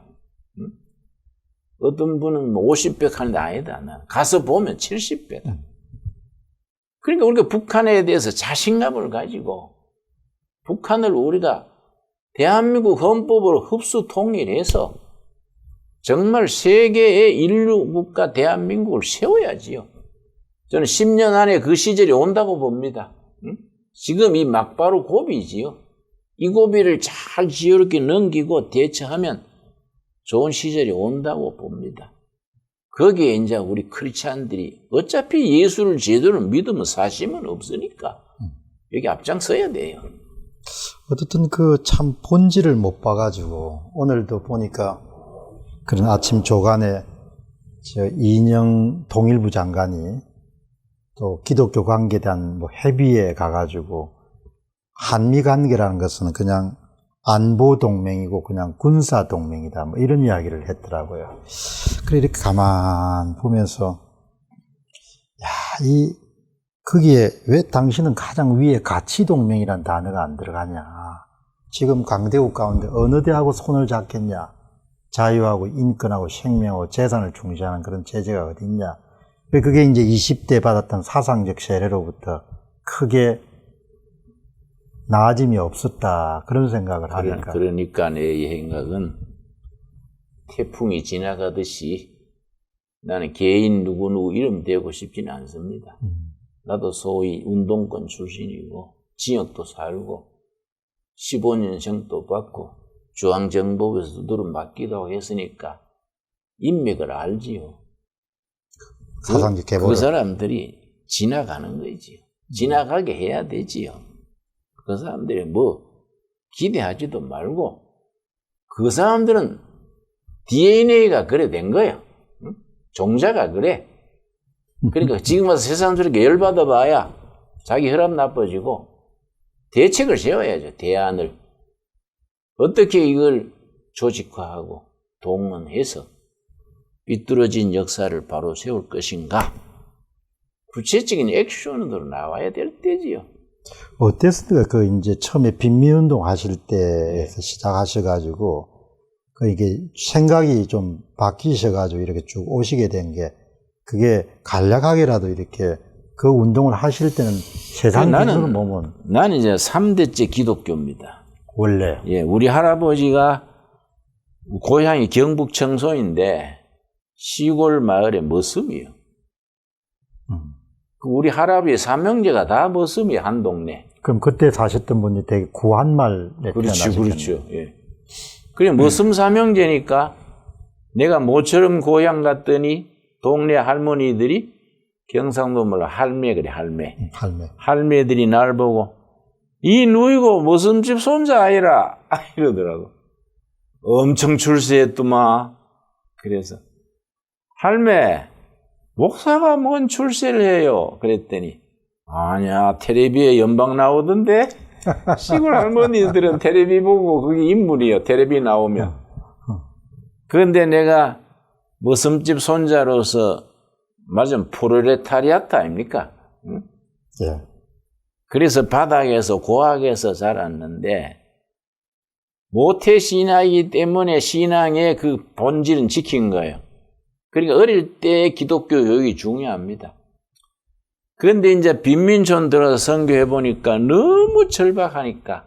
어떤 분은 50배 하는데 아니다. 나는 가서 보면 70배다. 그러니까 우리가 북한에 대해서 자신감을 가지고 북한을 우리가 대한민국 헌법으로 흡수 통일해서 정말 세계의 인류 국가 대한민국을 세워야지요. 저는 10년 안에 그 시절이 온다고 봅니다. 지금 이 막바로 고비지요. 이 고비를 잘 지혜롭게 넘기고 대처하면 좋은 시절이 온다고 봅니다. 거기에 이제 우리 크리스찬들이 어차피 예수를 제대로 믿으면 사심은 없으니까 여기 앞장서야 돼요. 어쨌든 그 참 본질을 못 봐가지고 오늘도 보니까 그런 아침 조간에 이인영 통일부 장관이 또 기독교 관계에 대한 뭐 회비에 가가지고 한미 관계라는 것은 그냥 안보 동맹이고 그냥 군사 동맹이다 뭐 이런 이야기를 했더라고요. 그래 이렇게 가만 보면서 거기에 왜 당신은 가장 위에 가치 동맹이란 단어가 안 들어가냐? 지금 강대국 가운데 어느 대하고 손을 잡겠냐? 자유하고 인권하고 생명하고 재산을 중시하는 그런 제재가 어디 있냐? 그게 이제 20대 받았던 사상적 세례로부터 크게 나아짐이 없었다. 그런 생각을 하니까. 그러니까 내 생각은 태풍이 지나가듯이 나는 개인 누구누구 이름 대고 싶지는 않습니다. 나도 소위 운동권 출신이고 지역도 살고 15년생도 받고 중앙정보에서 두드려 맞기도 하고 했으니까 인맥을 알지요. 사상적 개보를. 그 사람들이 지나가는 거지요. 지나가게 해야 되지요. 그 사람들이 뭐 기대하지도 말고 그 사람들은 DNA가 그래 된 거야. 응? 종자가 그래. 그러니까 지금 와서 세상 저렇게 열받아 봐야 자기 혈압 나빠지고 대책을 세워야죠. 대안을. 어떻게 이걸 조직화하고 동원해서 삐뚤어진 역사를 바로 세울 것인가? 구체적인 액션으로 나와야 될 때지요. 어땠습니까? 그 이제 처음에 빈민운동 하실 때에서 시작하셔가지고 이게 생각이 좀 바뀌셔가지고 이렇게 쭉 오시게 된 게 그게 간략하게라도 이렇게 그 운동을 하실 때는 세상 기준으로 보면 나는 이제 3대째 기독교입니다. 원래 예, 우리 할아버지가 고향이 경북 청송인데 시골 마을의 머슴이에요. 우리 할아버지 삼형제가 다 머슴이 한 동네. 그럼 그때 사셨던 분이 되게 구한말에 태어나셨겠네요. 그렇죠. 예. 그래 머슴 삼형제니까 내가 모처럼 고향 갔더니 동네 할머니들이 경상도 말로 할매 그래 할매. 할매들이 날 보고 이 누이고 머슴집 손자 아이라 이러더라고. 엄청 출세했더만. 그래서 할매 목사가 뭔 출세를 해요? 그랬더니 아니야 텔레비에 연방 나오던데 시골 할머니들은 텔레비 보고 그게 인물이에요. 텔레비 나오면. 그런데 내가 머슴집 손자로서 맞으면 프롤레타리아트 아닙니까? 응? 예. 그래서 바닥에서 고학에서 자랐는데 모태 신앙이기 때문에 신앙의 그 본질은 지킨 거예요. 그러니까 어릴 때 기독교 교육이 중요합니다. 그런데 이제 빈민촌 들어서 선교해 보니까 너무 절박하니까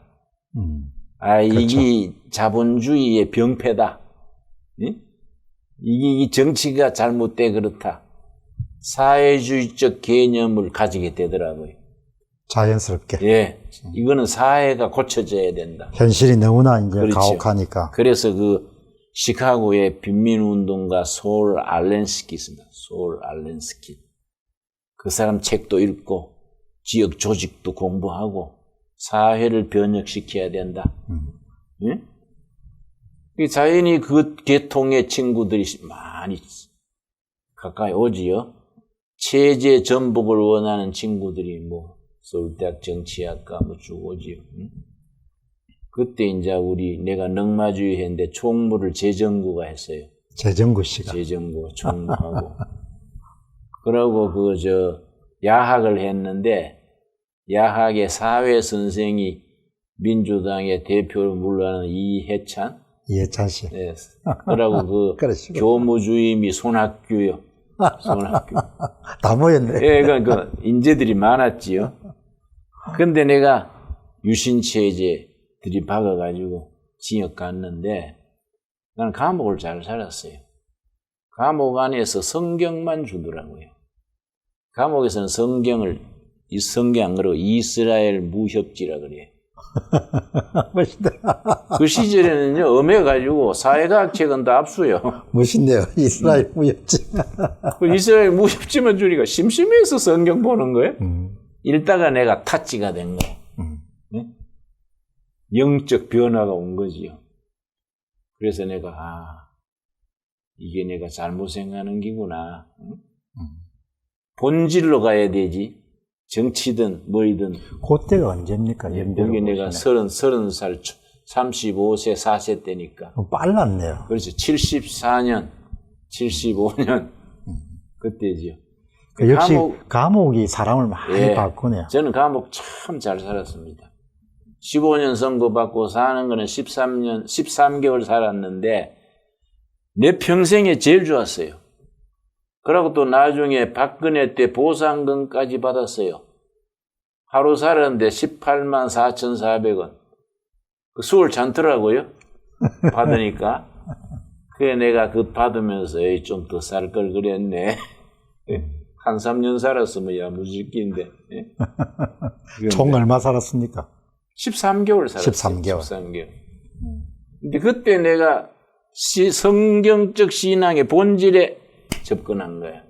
그렇죠. 이게 자본주의의 병폐다. 응? 이게 정치가 잘못돼 그렇다. 사회주의적 개념을 가지게 되더라고요. 자연스럽게. 예. 이거는 사회가 고쳐져야 된다. 현실이 너무나 이제 그렇죠. 가혹하니까. 그래서 그 시카고의 빈민운동가 소울 알렌스키 있습니다. 소울 알렌스키. 그 사람 책도 읽고 지역 조직도 공부하고 사회를 변혁시켜야 된다. 예? 자연히 그 계통의 친구들이 많이 가까이 오지요. 체제 전복을 원하는 친구들이 뭐 서울대학 정치학과 뭐 쭉 오지요. 응? 그때 이제 내가 넉마주의 했는데 총무를 재정구가 했어요. 재정구 씨가. 재정구 총무하고. 그러고 야학을 했는데 야학의 사회 선생이 민주당의 대표를 물러나는 이해찬. 이해찬 씨. 네. 그러고 그러시구나. 교무주임이 손학규요. 손학규. 다 모였네. 예, 그러니까 인재들이 많았지요. 근데 내가 유신체제 들이박아가지고 징역 갔는데 나는 감옥을 잘 살았어요. 감옥 안에서 성경만 주더라고요. 감옥에서는 이 성경 안 그러고 이스라엘 무협지라 그래요. 멋있다. 그 시절에는요, 엄해가지고 사회과학 책은 다 압수요. 멋있네요. 이스라엘 무협지. 그 이스라엘 무협지만 주니까 심심해서 성경 보는 거예요. 읽다가 내가 타치가 된 거예요. 네? 영적 변화가 온 거지요. 그래서 내가, 이게 내가 잘못 생각하는 기구나. 본질로 가야 되지. 정치든 뭐이든. 그때가 언제입니까? 연배로. 여기 내가 30살, 35세, 4세 때니까. 빨랐네요. 그렇죠. 74년, 75년. 그때지요. 역시 감옥이 사람을 많이 예, 바꾸네요. 저는 감옥 참 잘 살았습니다. 15년 선고받고 사는 거는 13개월 살았는데, 내 평생에 제일 좋았어요. 그러고 또 나중에 박근혜 때 보상금까지 받았어요. 하루 살았는데 18만 4,400원. 그 수월 잔더라고요. 받으니까. 그래 내가 받으면서 좀 더 살 걸 그랬네. 한 3년 살았으면 야무지기인데. 총 얼마 살았습니까? 13개월 살았어요. 13개월. 13개월. 근데 그때 내가 성경적 신앙의 본질에 접근한 거야.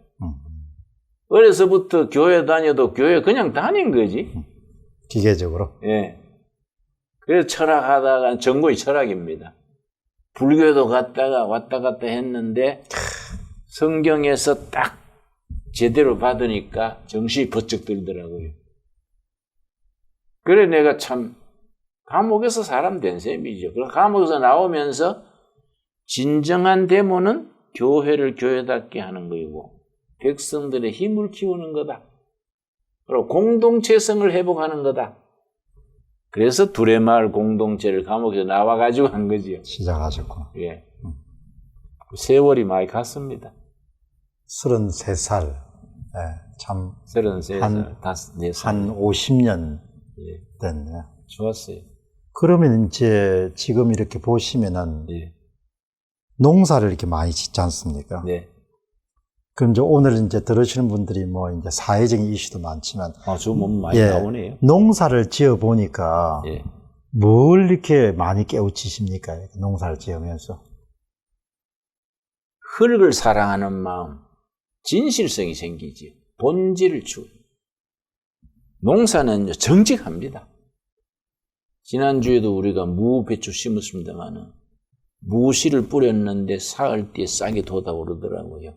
어려서부터 교회 다녀도 교회 그냥 다닌 거지. 기계적으로. 예. 그래서 철학하다가 전공이 철학입니다. 불교도 갔다가 왔다 갔다 했는데 성경에서 딱 제대로 받으니까 정신이 번쩍 들더라고요. 그래 내가 참 감옥에서 사람 된 셈이죠. 그래서 감옥에서 나오면서 진정한 데모는 교회를 교회답게 하는 거이고 백성들의 힘을 키우는 거다. 그리고 공동체성을 회복하는 거다. 그래서 두레마을 공동체를 감옥에서 나와가지고 한 거지요. 시작하셨구나. 예. 세월이 많이 갔습니다. 33살. 네, 참. 33살, 한 4살. 한 50년 예. 됐네요. 좋았어요. 그러면 이제 지금 이렇게 보시면은 예. 농사를 이렇게 많이 짓지 않습니까? 네. 그럼 이제 오늘 이제 들으시는 분들이 뭐 이제 사회적인 이슈도 많지만. 저 몸 많이 나오네요. 농사를 지어 보니까. 예. 뭘 이렇게 많이 깨우치십니까? 농사를 지으면서. 흙을 사랑하는 마음, 진실성이 생기지. 본질을 추구. 농사는 정직합니다. 지난주에도 우리가 무배추 심었습니다만은 무씨를 뿌렸는데 사흘 뒤에 싹이 돋아오르더라고요.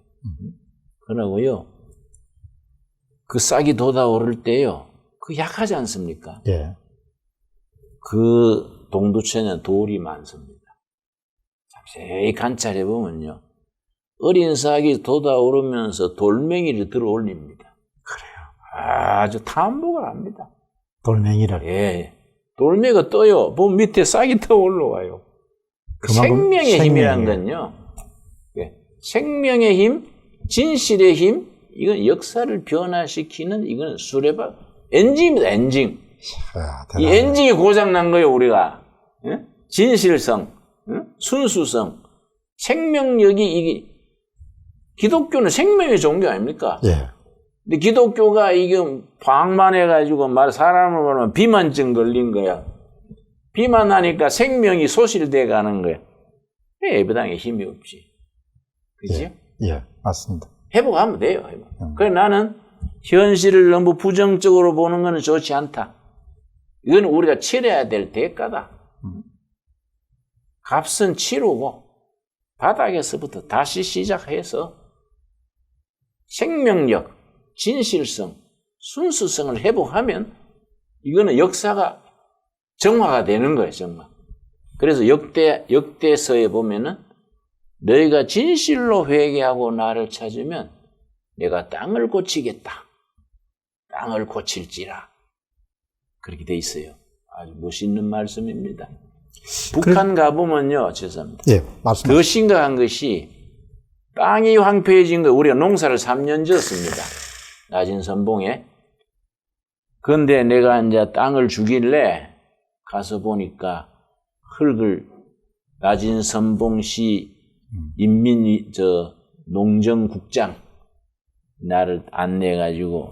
그러고요. 그 싹이 돋아오를 때요. 그 약하지 않습니까? 예. 그 동두천에는 돌이 많습니다. 자세히 관찰해 보면요. 어린 싹이 돋아오르면서 돌멩이를 들어 올립니다. 그래요. 아주 탐복을 합니다. 돌멩이를. 예. 돌멩이가 떠요. 보면 밑에 싹이 더 올라와요. 생명의 힘이란 건요. 예. 생명의 힘, 진실의 힘, 이건 역사를 변화시키는 이건 수레바 엔진입니다. 엔진. 이 엔진이 고장 난 거예요, 우리가. 예? 진실성, 순수성, 생명력이 이게 기독교는 생명의 종교 아닙니까? 예. 근데 기독교가 이게 방만해가지고 사람을 보면 비만증 걸린 거야. 비만하니까 생명이 소실돼 가는 거야. 예배당에 힘이 없지. 그지? 예, 맞습니다. 회복하면 돼요. 회복. 그래 나는 현실을 너무 부정적으로 보는 것은 좋지 않다. 이건 우리가 치러야 될 대가다. 값은 치르고 바닥에서부터 다시 시작해서 생명력, 진실성, 순수성을 회복하면 이거는 역사가 정화가 되는 거예요, 정말. 그래서 역대서에 보면은 너희가 진실로 회개하고 나를 찾으면 내가 땅을 고치겠다. 땅을 고칠지라. 그렇게 돼 있어요. 아주 멋있는 말씀입니다. 북한 가보면요, 죄송합니다. 예, 말씀하세요. 더 심각한 것이 땅이 황폐해진 거 우리가 농사를 3년 지었습니다. 낮은 선봉에. 그런데 내가 이제 땅을 주길래 가서 보니까 흙을 낮은 선봉시 농정국장 나를 안내해가지고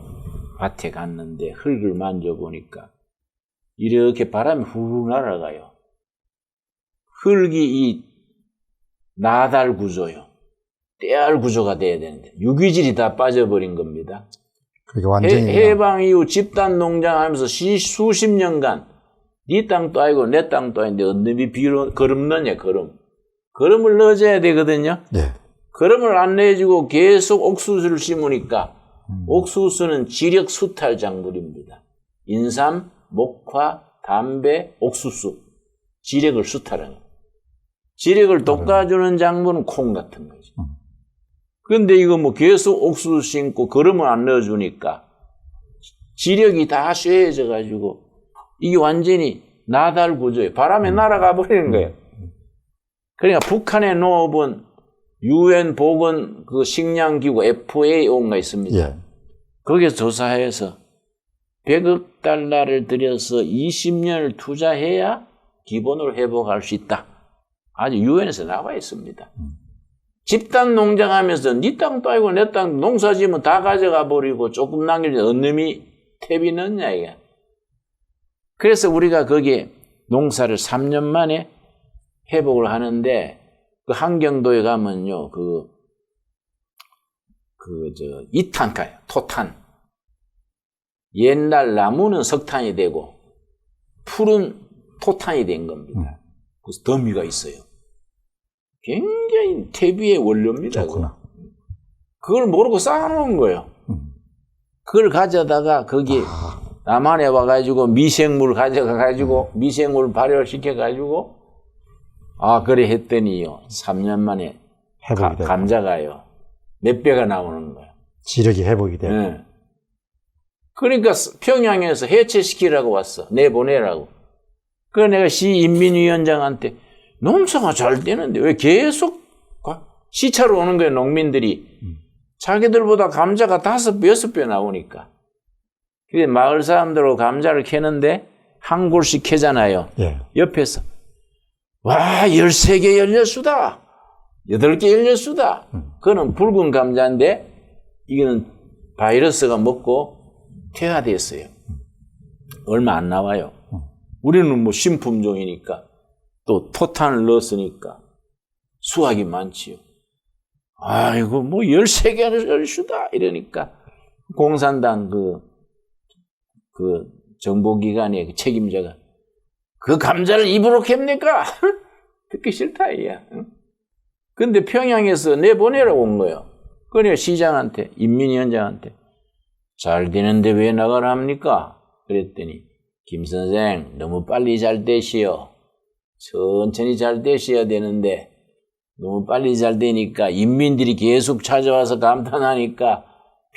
밭에 갔는데 흙을 만져보니까 이렇게 바람이 후루룩 날아가요. 흙이 이 나달 구조요. 떼알 구조가 돼야 되는데 유기질이 다 빠져버린 겁니다. 그게 완전히 해방 이후 집단 농장하면서 수십 년간 네 땅도 아니고 내 땅도 아닌데 어느니 거름 넣냐 거름. 거름을 넣어줘야 되거든요. 예. 거름을 안 내주고 계속 옥수수를 심으니까 옥수수는 지력 수탈 작물입니다. 인삼, 목화, 담배, 옥수수 지력을 수탈하는 거예요. 지력을 돋궈주는 작물은 콩 같은 거죠. 그런데 이거 뭐 계속 옥수수 심고 거름을 안 넣어주니까 지력이 다 쇠해져가지고 이게 완전히 나달 구조예요. 바람에 날아가 버리는 거예요. 그러니까 북한의 농업은 UN 보건 그 식량기구 FAO가 있습니다. 예. 거기서 조사해서 100억 달러를 들여서 20년을 투자해야 기본으로 회복할 수 있다. 아주 UN에서 나와 있습니다. 집단 농장하면서 네 땅도 아니고 내 땅 농사 지으면 다 가져가 버리고 조금 남기는데 어느 놈이 탭이 넣냐 이게. 그래서 우리가 거기에 농사를 3년 만에 회복을 하는데 그 한경도에 가면요 이탄가요 토탄. 옛날 나무는 석탄이 되고 풀은 토탄이 된 겁니다. 그래서 더미가 있어요. 굉장히 태비의 원료입니다. 좋구나. 그걸 모르고 쌓아놓은 거예요. 그걸 가져다가 거기 남한에 와가지고 미생물 가져가가지고 미생물 발효시켜가지고 그래 했더니요 3년 만에 회복이 돼요. 감자가요 몇 배가 나오는 거예요. 지력이 회복이 돼요. 네. 그러니까 평양에서 해체시키라고 왔어. 내보내라고. 그래서 내가 시인민위원장한테 농사가 잘 되는데 왜 계속 시차로 오는 거예요, 농민들이. 자기들보다 감자가 5배, 6배 나오니까. 그래 마을 사람들하고 감자를 캐는데 한 골씩 캐잖아요. 예. 옆에서 와 13개 열렸수다. 8개 열렸수다. 그거는 붉은 감자인데 이거는 바이러스가 먹고 퇴화됐어요. 얼마 안 나와요. 우리는 뭐 신품종이니까 또 토탄을 넣었으니까 수확이 많지요. 아이고 뭐 13개를 열수다 이러니까 공산당 그 정보기관의 그 책임자가 그 감자를 입으로 캡니까? 듣기 싫다 이야. 근데 평양에서 내보내라고 온 거예요. 그래 시장한테 인민위원장한테 잘 되는데 왜 나가라 합니까? 그랬더니 김 선생 너무 빨리 잘 되시오. 천천히 잘 되셔야 되는데 너무 빨리 잘 되니까 인민들이 계속 찾아와서 감탄하니까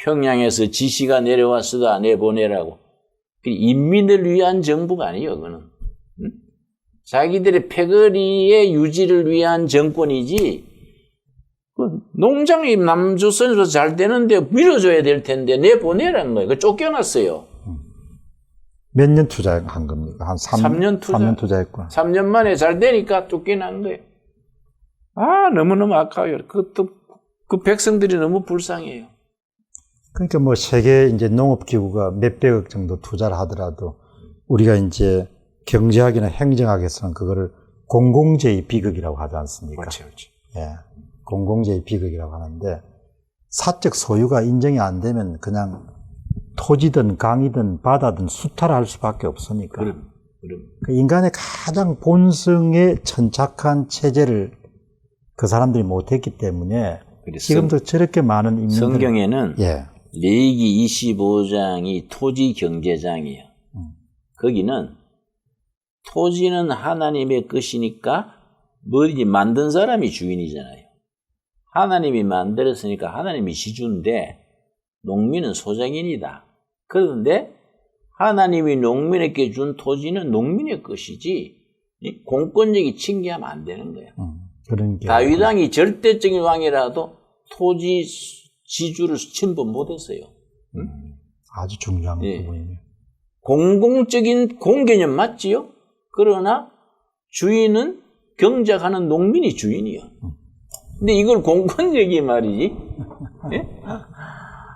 평양에서 지시가 내려왔으다 내보내라고. 인민을 위한 정부가 아니에요. 그거는. 응? 자기들의 패거리의 유지를 위한 정권이지 농장이 남조선에서 잘 되는데 밀어줘야 될 텐데 내보내라는 거예요. 그 쫓겨났어요. 몇 년 투자한 겁니까? 한 3년 투자. 3년 투자했구나. 3년 만에 잘 되니까 쫓겨난 거예요. 너무너무 아까워요. 그 백성들이 너무 불쌍해요. 그러니까 뭐 세계 이제 농업기구가 몇백억 정도 투자를 하더라도 우리가 이제 경제학이나 행정학에서는 그거를 공공재의 비극이라고 하지 않습니까? 그렇죠, 그렇죠. 예. 공공재의 비극이라고 하는데 사적 소유가 인정이 안 되면 그냥 토지든 강이든 바다든 수탈할 수밖에 없으니까. 그럼. 그 인간의 가장 본성에 천착한 체제를 그 사람들이 못했기 때문에 지금도 저렇게 많은 인민들 성경에는 예. 레위기 25장이 토지 경제장이에요. 거기는 토지는 하나님의 것이니까 뭐든지 만든 사람이 주인이잖아요. 하나님이 만들었으니까 하나님이 지주인데 농민은 소장인이다. 그런데 하나님이 농민에게 준 토지는 농민의 것이지 공권력이 칭계하면 안 되는 거예요. 그러니까 다윗 왕이 절대적인 왕이라도 토지 지주를 침범 못했어요. 아주 중요한 예. 부분이에요. 공공적인 공개념 맞지요? 그러나 주인은 경작하는 농민이 주인이요. 근데 이걸 공권력이 말이지. 예?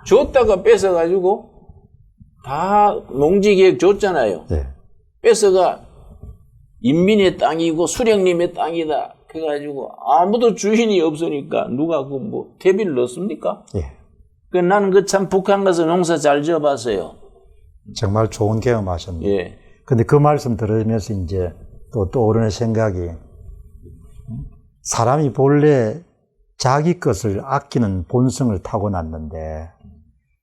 줬다가 뺏어가지고 다 농지계획 줬잖아요. 예. 뺏어가 인민의 땅이고 수령님의 땅이다. 그래가지고 아무도 주인이 없으니까 누가 그 뭐 대비를 넣습니까? 예. 그 나는 그 참 북한 가서 농사 잘 지어봤어요. 정말 좋은 경험하셨네요. 예. 근데 그 말씀 들으면서 이제 또 떠오르는 생각이 사람이 본래 자기 것을 아끼는 본성을 타고났는데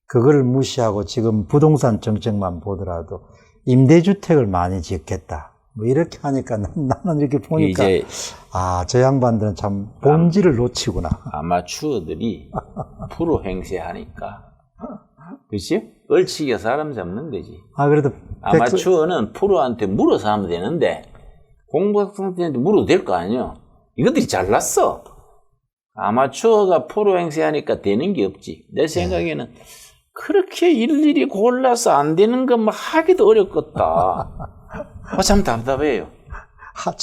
그걸 무시하고 지금 부동산 정책만 보더라도 임대주택을 많이 짓겠다. 뭐 이렇게 하니까 나는 이렇게 보니까 이제 저 양반들은 참 본질을 놓치구나. 아마추어들이 프로 행세하니까. 그치? 얼치게 사람 잡는 데지. 그래도 아마추어는 프로한테 물어서 하면 되는데 공부학생한테 물어도 될 거 아니에요. 이것들이 잘났어. 아마추어가 프로 행세하니까 되는 게 없지. 내 생각에는 그렇게 일일이 골라서 안 되는 것만 하기도 어렵겠다. 참 답답해요.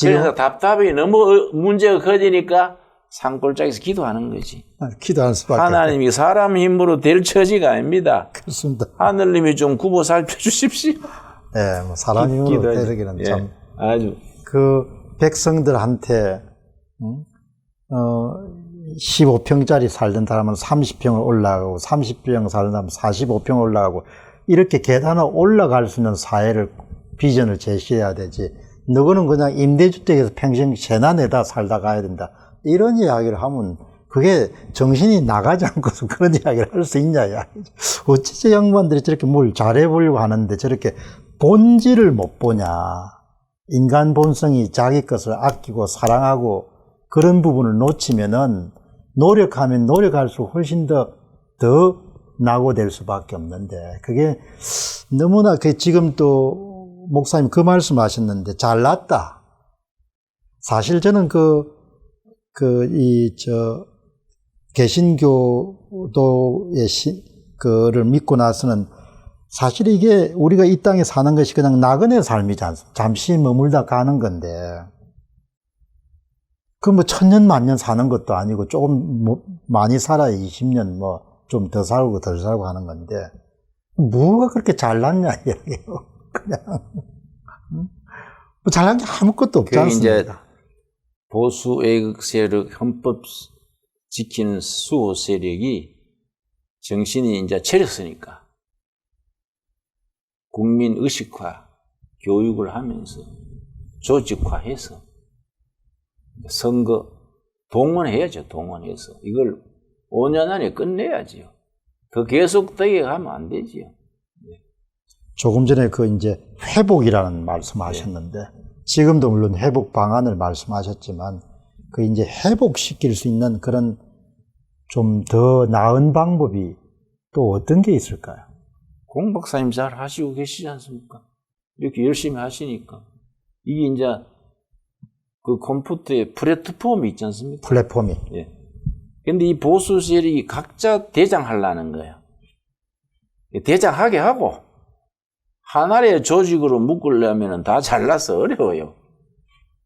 그래서 답답해 너무 문제가 커지니까 산골짜기에서 기도하는 거지. 기도할 수밖에 하나님이 사람 힘으로 될 처지가 아닙니다. 그렇습니다. 하늘님이 좀 굽어 살펴주십시오. 예, 뭐 사람 힘으로 되기는 참 아주 그 백성들한테 15평짜리 살던 사람은 30평을 올라가고 30평 살던 사람은 45평 올라가고 이렇게 계단을 올라갈 수 있는 사회를 비전을 제시해야 되지. 너거는 그냥 임대주택에서 평생 재난에다 살다 가야 된다. 이런 이야기를 하면 그게 정신이 나가지 않고서 그런 이야기를 할 수 있냐. 어째 저 양반들이 저렇게 뭘 잘해보려고 하는데 저렇게 본질을 못 보냐. 인간 본성이 자기 것을 아끼고 사랑하고 그런 부분을 놓치면은 노력하면 노력할수록 훨씬 더 낙오될 수밖에 없는데 그게 너무나 지금 또 목사님 그 말씀 하셨는데 잘났다. 사실 저는 개신교도의 그를 믿고 나서는 사실 이게 우리가 이 땅에 사는 것이 그냥 나그네 삶이지 않습니까? 잠시 머물다 가는 건데, 그 뭐 천년 만년 사는 것도 아니고 조금 많이 살아야 20년 좀 더 살고 덜 살고 하는 건데, 뭐가 그렇게 잘났냐, 이야기예요. 그냥. 잘난 게 아무것도 없지 않습니까? 이제 보수 애국 세력, 헌법 지키는 수호 세력이 정신이 이제 차렸으니까 국민 의식화, 교육을 하면서 조직화해서 선거 동원해야죠. 동원해서 이걸 5년 안에 끝내야지요. 더 계속되게 가면 안 되지요. 조금 전에 이제 회복이라는 말씀 하셨는데, 지금도 물론 회복 방안을 말씀하셨지만, 이제 회복시킬 수 있는 그런 좀 더 나은 방법이 또 어떤 게 있을까요? 공 박사님 잘 하시고 계시지 않습니까? 이렇게 열심히 하시니까. 이게 이제 그 컴퓨터에 플랫폼이 있지 않습니까? 플랫폼이. 예. 근데 이 보수 세력이 각자 대장하려는 거예요. 대장하게 하고, 하나의 조직으로 묶으려면 다 잘라서 어려워요.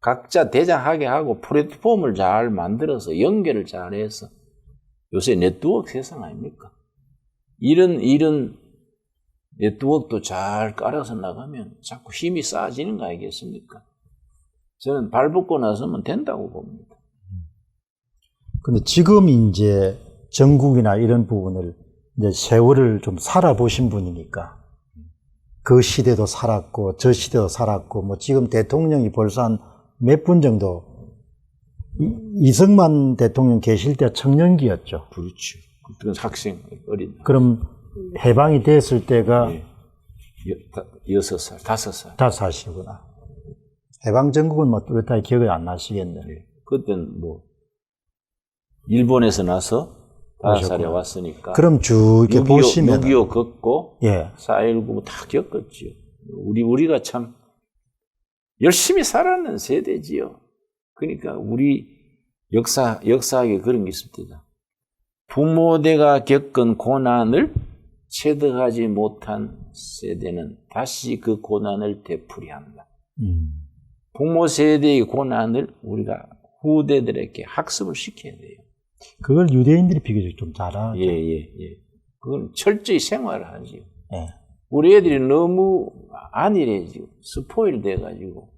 각자 대장하게 하고 플랫폼을 잘 만들어서 연결을 잘 해서 요새 네트워크 세상 아닙니까? 이런 네트워크도 잘 깔아서 나가면 자꾸 힘이 쌓아지는 거 아니겠습니까? 저는 발벗고 나서면 된다고 봅니다. 근데 지금 이제 전국이나 이런 부분을 이제 세월을 좀 살아보신 분이니까 그 시대도 살았고 저 시대도 살았고 뭐 지금 대통령이 벌써 한 몇 분 정도 이승만 대통령 계실 때 청년기였죠. 그렇죠. 그건 학생 어린. 그럼 해방이 됐을 때가 예. 6살, 5살. 5살이구나. 해방 전국은 뭐 뚜렷하게 기억이 안 나시겠네. 예. 그때는 뭐 일본에서 나서 5살에 그러셨구나. 왔으니까. 그럼 쭉 이렇게 보시면 6.25 겪고 예. 4.19 다 겪었지요. 우리가 참 열심히 살았는 세대지요. 그러니까 우리 역사하게 그런 게 있습니다. 부모대가 겪은 고난을 체득하지 못한 세대는 다시 그 고난을 되풀이한다. 부모 세대의 고난을 우리가 후대들에게 학습을 시켜야 돼요. 그걸 유대인들이 비교적 좀 잘하죠. 예. 그건 철저히 생활을 하지요. 예. 우리 애들이 너무 안일해지고 스포일 돼가지고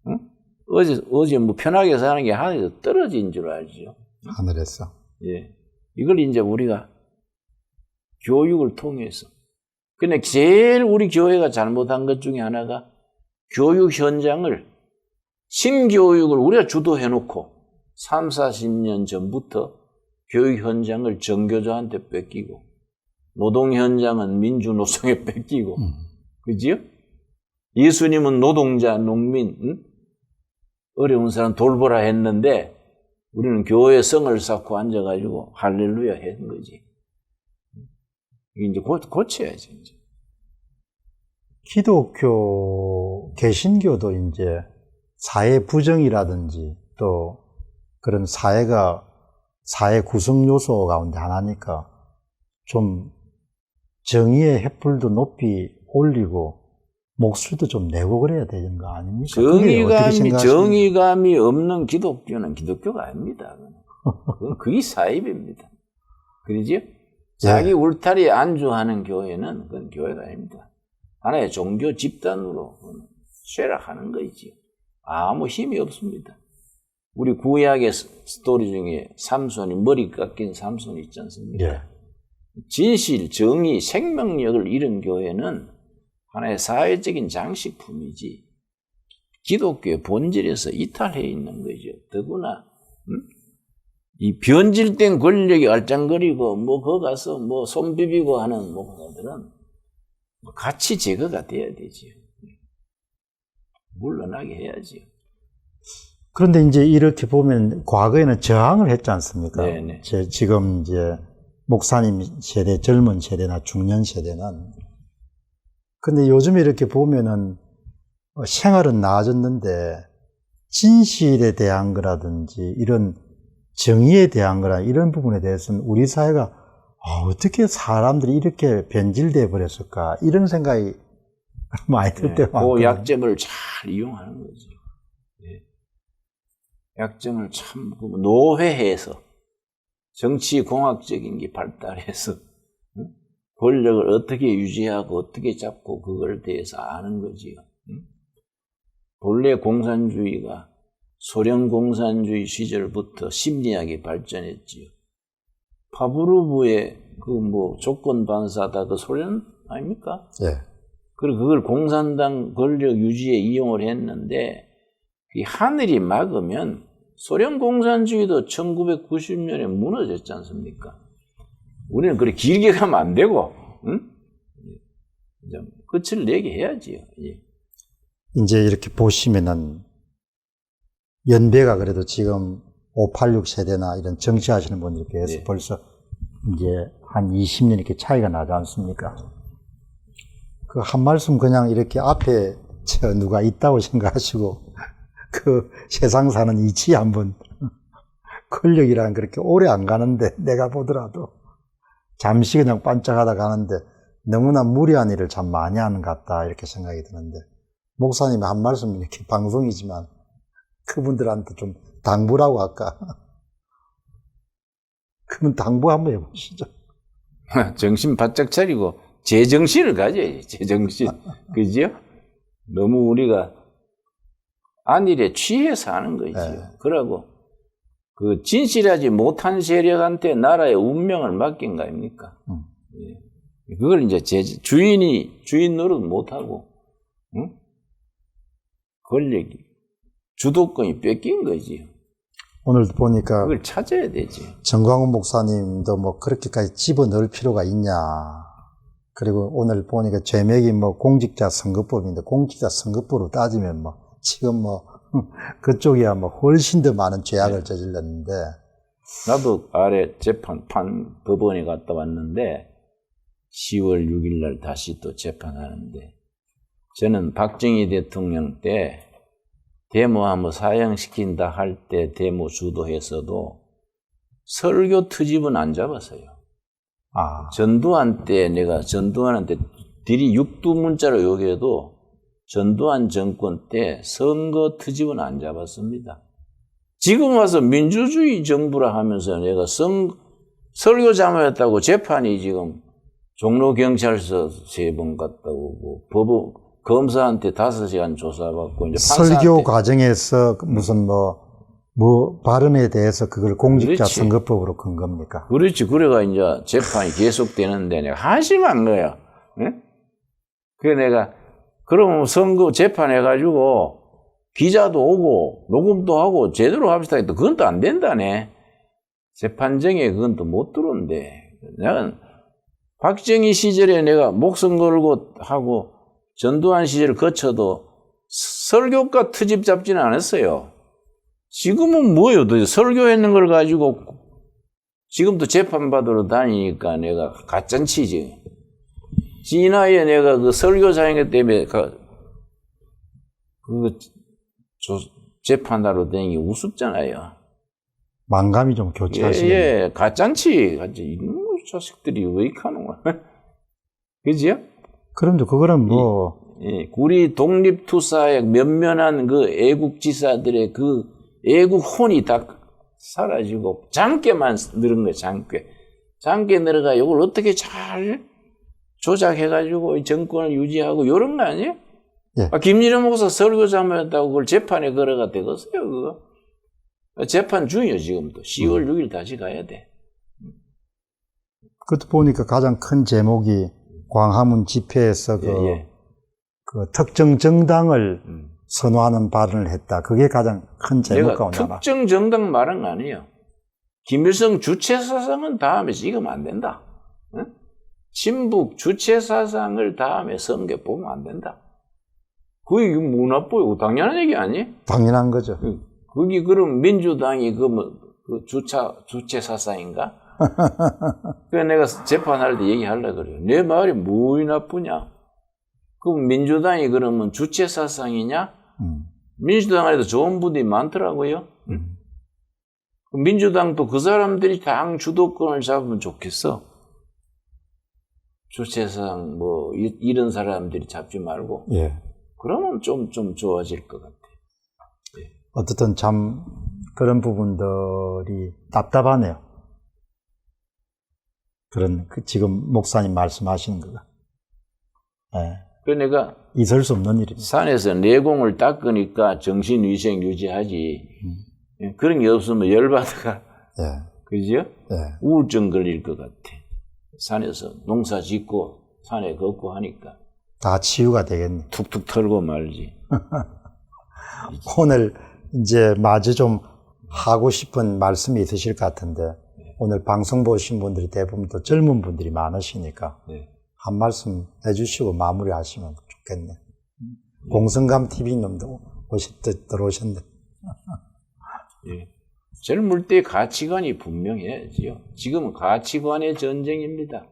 응? 어제 뭐 편하게 사는 게 하늘에서 떨어진 줄 알지요. 하늘에서. 예. 이걸 이제 우리가 교육을 통해서. 근데 제일 우리 교회가 잘못한 것 중에 하나가 교육 현장을 신교육을 우리가 주도해놓고 3, 40년 전부터 교육 현장을 정교조한테 뺏기고 노동 현장은 민주노총에 뺏기고 그지요? 예수님은 노동자, 농민, 응? 어려운 사람 돌보라 했는데 우리는 교회 성을 쌓고 앉아가지고 할렐루야 했는 거지. 이게 이제 고쳐야지, 이제. 기독교, 개신교도 이제 사회 부정이라든지 또 그런 사회 구성 요소 가운데 하나니까 좀 정의의 횃불도 높이 올리고 목소리도 좀 내고 그래야 되는 거 아닙니까? 정의감이 없는 기독교는 기독교가 아닙니다. 그게 사입입니다. 그러지요? 자기 울타리에 안주하는 교회는 그건 교회가 아닙니다. 하나의 종교 집단으로 쇠락하는 거이지요. 아무 힘이 없습니다. 우리 구약의 스토리 중에 삼손이 머리 깎인 삼손이 있지 않습니까? 예. 진실, 정의, 생명력을 잃은 교회는 하나의 사회적인 장식품이지 기독교의 본질에서 이탈해 있는 거죠. 더구나 이 변질된 권력이 알짱거리고 뭐 거기 가서 뭐 손 비비고 하는 목사들은 같이 제거가 돼야 되지요. 물러나게 해야지요. 그런데 이제 이렇게 보면 과거에는 저항을 했지 않습니까? 네네. 지금 이제 목사님 세대, 젊은 세대나 중년 세대는 근데 요즘에 이렇게 보면은 생활은 나아졌는데 진실에 대한 거라든지 이런 정의에 대한 거라 이런 부분에 대해서는 우리 사회가 어떻게 사람들이 이렇게 변질돼 버렸을까 이런 생각이 많이 들 때가 많거든요. 그 약점을 잘 이용하는 거지. 예. 약점을 참 노회해서 정치공학적인 게 발달해서 권력을 어떻게 유지하고 어떻게 잡고 그걸 대해서 아는 거지요. 본래 공산주의가 소련 공산주의 시절부터 심리학이 발전했지요. 파브로브의 그 뭐 조건 반사다 그 소련 아닙니까? 예. 그리고 그걸 공산당 권력 유지에 이용을 했는데 이 하늘이 막으면 소련 공산주의도 1990년에 무너졌지 않습니까? 우리는 그렇게 길게 가면 안 되고, 응? 좀 끝을 내게 해야지요. 예. 이제 이렇게 보시면은 연배가 그래도 지금 586 세대나 이런 정치하시는 분들에 비해서 네. 벌써 이제 한 20년 이렇게 차이가 나지 않습니까? 그 한 말씀 그냥 이렇게 앞에 누가 있다고 생각하시고 그 세상 사는 이치 한번 권력이란 그렇게 오래 안 가는데 내가 보더라도 잠시 그냥 반짝하다 가는데 너무나 무리한 일을 참 많이 하는 것 같다 이렇게 생각이 드는데 목사님이 한 말씀 이렇게 방송이지만 그분들한테 좀 당부라고 할까? 그러면 당부 한번 해보시죠. 정신 바짝 차리고 제정신을 가져야지. 제정신. 그죠? 너무 우리가 안일에 취해서 하는 거지요. 네. 그러고 그 진실하지 못한 세력한테 나라의 운명을 맡긴 거 아닙니까? 예. 그걸 이제 주인 노릇 못하고, 응? 권력이, 주도권이 뺏긴 거지요. 오늘 보니까 그걸 찾아야 되지. 정광훈 목사님도 뭐 그렇게까지 집어넣을 필요가 있냐. 그리고 오늘 보니까 죄명이 뭐 공직자 선거법인데 공직자 선거법으로 따지면 뭐 지금 뭐 그쪽이야 뭐 훨씬 더 많은 죄악을 저질렀는데 나도 아래 법원에 갔다 왔는데 10월 6일 날 다시 또 재판하는데 저는 박정희 대통령 때 데모하면 사형시킨다 할 때 데모 주도해서도 설교 트집은 안 잡았어요. 전두환 때 내가 전두환한테 들이 육두문자로 요구해도 전두환 정권 때 선거 트집은 안 잡았습니다. 지금 와서 민주주의 정부라 하면서 내가 설교 잘못했다고 재판이 지금 종로경찰서 3번 갔다 오고 검사한테 5시간 조사받고 이제 설교 과정에서 무슨 뭐 발언에 대해서 그걸 공직자 그렇지. 선거법으로 건 겁니까? 그렇지. 그래가 이제 재판이 계속되는데 내가 한심한 거야. 응? 그래 내가 그러면 선거 재판해가지고 기자도 오고 녹음도 하고 제대로 합시다 해도 그건 또 안 된다네. 재판정에 그건 또 못 들어온대. 내가 박정희 시절에 내가 목숨 걸고 하고 전두환 시절을 거쳐도 설교과 트집 잡지는 않았어요. 지금은 뭐예요? 설교했는 걸 가지고 지금도 재판받으러 다니니까 내가 가짠치지. 이 나이에 내가 그 설교사인 것 때문에 재판하러 다니기 우습잖아요. 만감이 좀 교체하시네. 예, 가짠치. 이놈 자식들이 왜 이렇게 하는 거야? 그지요? 그런데 그거는 뭐 예, 우리 독립투사의 면면한 그 애국지사들의 그 애국혼이 다 사라지고 장깨만 늘은 거예요. 장깨 늘어가 이걸 어떻게 잘 조작해가지고 정권을 유지하고 이런 거 아니에요? 예. 김일영 목사 설교 잘못했다고 그걸 재판에 걸어가 되겠어요, 그거? 재판 중이요, 지금도. 10월 6일 다시 가야 돼. 그것도 보니까 가장 큰 제목이 광화문 집회에서 그 특정 정당을 선호하는 발언을 했다. 그게 가장 큰 제목 내가 가운데 하나. 특정 정당 말은 거 아니에요. 김일성 주체 사상은 다음에 찍으면 안 된다. 응? 친북 주체 사상을 다음에 섬겨 보면 안 된다. 그게 뭐 나빠요? 당연한 얘기 아니에요? 당연한 거죠. 그게 그럼 민주당이 주체 사상인가? 그래 내가 재판할 때 얘기하려고 그래요. 내 말이 뭐이 나쁘냐? 그럼 민주당이 그러면 주체 사상이냐? 민주당 안에도 좋은 분들이 많더라고요. 민주당도 그 사람들이 당 주도권을 잡으면 좋겠어. 주체 사상 이런 사람들이 잡지 말고. 예. 그러면 좀 좋아질 것 같아. 예. 어떻든 참 그런 부분들이 답답하네요. 그런 지금 목사님 말씀하시는 거가. 예. 그래 내가 있을 수 없는 일입니다. 산에서 내공을 닦으니까 정신위생 유지하지. 그런 게 없으면 열받아가. 예. 그죠? 예. 우울증 걸릴 것 같아. 산에서 농사 짓고 산에 걷고 하니까. 다 치유가 되겠네. 툭툭 털고 말지. 오늘 이제 마저 좀 하고 싶은 말씀이 있으실 것 같은데 오늘 방송 보신 분들이 대부분 또 젊은 분들이 많으시니까 네. 한 말씀 해주시고 마무리하시면 좋겠네. 공성감 TV님도 들어오셨네. 예. 젊을 때 가치관이 분명해야지요. 지금은 가치관의 전쟁입니다.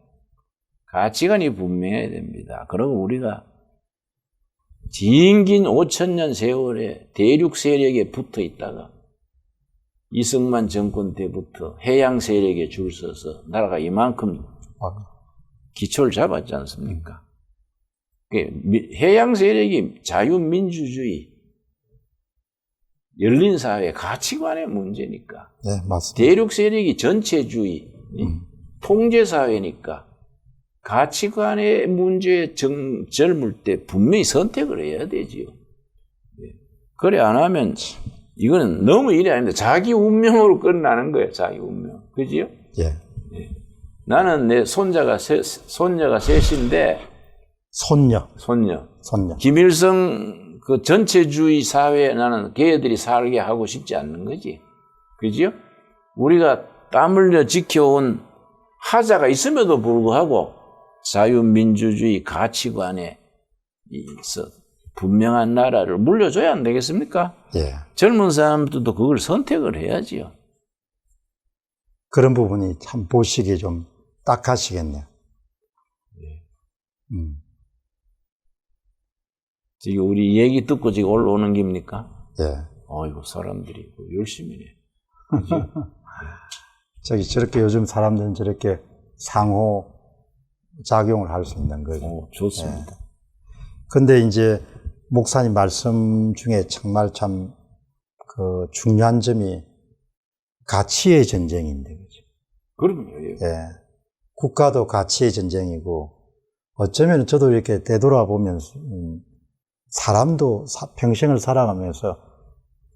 가치관이 분명해야 됩니다. 그리고 우리가 긴 5천년 세월에 대륙 세력에 붙어 있다가 이승만 정권 때부터 해양 세력에 줄 서서 나라가 이만큼 기초를 잡았지 않습니까? 해양 세력이 자유민주주의, 열린 사회 가치관의 문제니까. 네, 맞습니다. 대륙 세력이 전체주의, 통제사회니까 가치관의 문제에 젊을 때 분명히 선택을 해야 되지요. 그래 안 하면 이거는 너무 일이 아닌데 자기 운명으로 끝나는 거예요. 자기 운명. 그지요? 예. 나는 내 손자가 셋인데 손녀. 김일성 그 전체주의 사회에 나는 걔들이 살게 하고 싶지 않는 거지. 그지요? 우리가 땀 흘려 지켜온 하자가 있음에도 불구하고 자유민주주의 가치관에 있어 분명한 나라를 물려줘야 안 되겠습니까? 예. 젊은 사람들도 그걸 선택을 해야지요. 그런 부분이 참 보시기 좀 딱하시겠네요. 지금 우리 얘기 듣고 지금 올라오는 겁니까? 예. 어이구, 사람들이 열심히 해. 그죠? 저렇게 요즘 사람들은 저렇게 상호 작용을 할 수 있는 거죠. 좋습니다. 예. 근데 이제 목사님 말씀 중에 정말 참 그 중요한 점이 가치의 전쟁인데, 그죠? 그럼요. 예. 국가도 가치의 전쟁이고, 어쩌면 저도 이렇게 되돌아보면, 사람도 평생을 살아가면서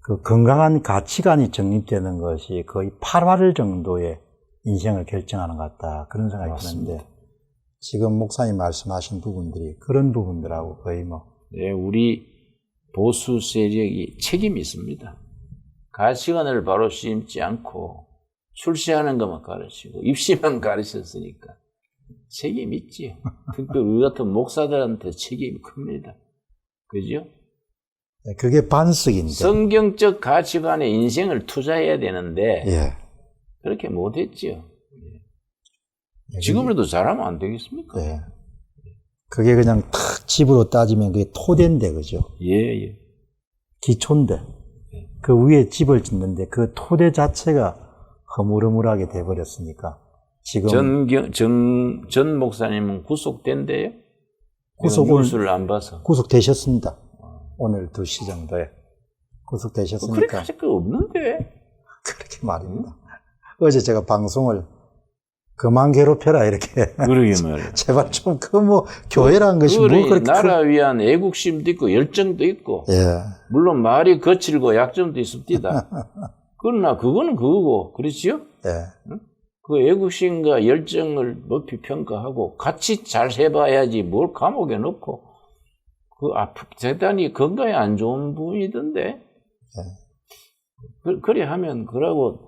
그 건강한 가치관이 정립되는 것이 거의 8할 정도의 인생을 결정하는 것 같다. 그런 생각이 맞습니다. 드는데, 지금 목사님 말씀하신 부분들이 그런 부분들하고 거의 네, 우리 보수 세력이 책임이 있습니다. 가치관을 바로 심지 않고 출시하는 것만 가르치고 입시만 가르쳤으니까 책임 있지요. 특히 우리 같은 목사들한테 책임이 큽니다. 그죠? 그게 반석인데. 성경적 가치관에 인생을 투자해야 되는데 예. 그렇게 못했지요. 지금이라도 잘하면 안 되겠습니까? 예. 그게 그냥 탁 집으로 따지면 그게 토대인데, 그죠? 예. 기초인데. 그 위에 집을 짓는데 그 토대 자체가 허물허물하게 돼버렸으니까. 지금. 전 목사님은 구속된대요? 뉴스를 안 봐서. 구속되셨습니다. 오늘 2시 정도에. 구속되셨으니까. 그렇게 하실 거 없는데? 그렇게 말입니다. 어제 제가 방송을 그만 괴롭혀라, 이렇게. 그러게 말이야. 제발 좀, 교회라는 것이 뭐 그렇게. 나라 위한 애국심도 있고, 열정도 있고. 예. 물론 말이 거칠고 약점도 있습니다. 그러나 그거는 그거고, 그렇지요? 예. 그 애국심과 열정을 높이 평가하고, 같이 잘 해봐야지 뭘 감옥에 넣고, 대단히 건강에 안 좋은 부분이던데. 예. 그래 하면, 그러고,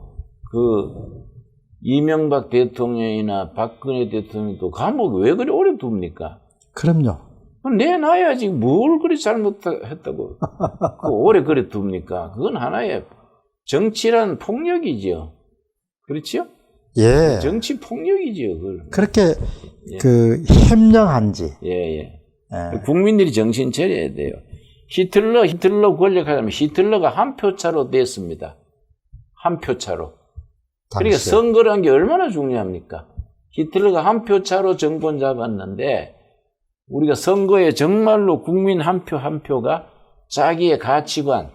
이명박 대통령이나 박근혜 대통령도 감옥에 왜 그리 오래 둡니까? 그럼요. 내놔야지 뭘 그리 잘못했다고 오래 그래 둡니까? 그건 하나의 정치란 폭력이죠. 그렇죠? 예. 정치 폭력이죠. 그걸. 그렇게 예. 협력한지. 예. 국민들이 정신 차려야 돼요. 히틀러 권력하자면 히틀러가 한 표 차로 됐습니다. 한 표 차로. 그러니까 선거라는 게 얼마나 중요합니까? 히틀러가 한 표 차로 정권 잡았는데 우리가 선거에 정말로 국민 한 표 한 표가 자기의 가치관,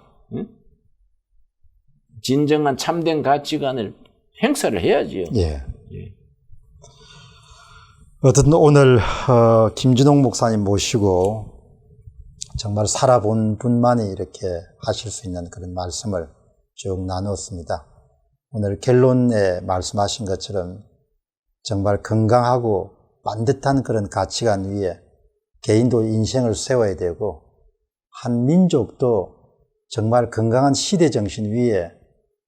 진정한 참된 가치관을 행사를 해야지요. 예. 어쨌든 오늘 김진홍 목사님 모시고 정말 살아본 분만이 이렇게 하실 수 있는 그런 말씀을 쭉 나누었습니다. 오늘 결론에 말씀하신 것처럼 정말 건강하고 반듯한 그런 가치관 위에 개인도 인생을 세워야 되고 한 민족도 정말 건강한 시대 정신 위에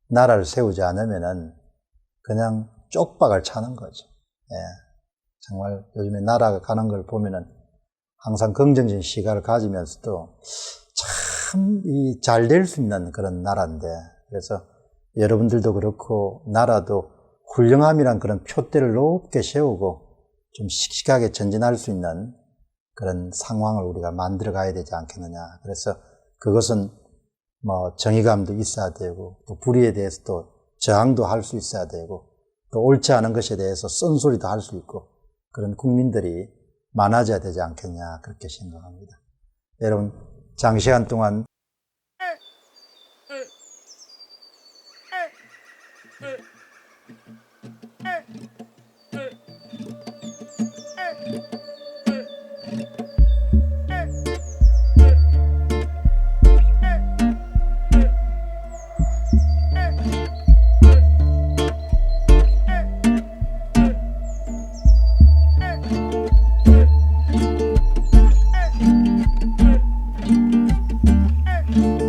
나라를 세우지 않으면은 그냥 쪽박을 차는 거죠. 예. 정말 요즘에 나라가 가는 걸 보면은 항상 긍정적인 시각을 가지면서도 참 잘 될 수 있는 그런 나라인데, 그래서 여러분들도 그렇고 나라도 훌륭함이란 그런 표대를 높게 세우고 좀 씩씩하게 전진할 수 있는 그런 상황을 우리가 만들어 가야 되지 않겠느냐. 그래서 그것은 정의감도 있어야 되고 또 불의에 대해서 또 저항도 할 수 있어야 되고 또 옳지 않은 것에 대해서 쓴소리도 할 수 있고 그런 국민들이 많아져야 되지 않겠냐, 그렇게 생각합니다. 여러분 장시간 동안 예.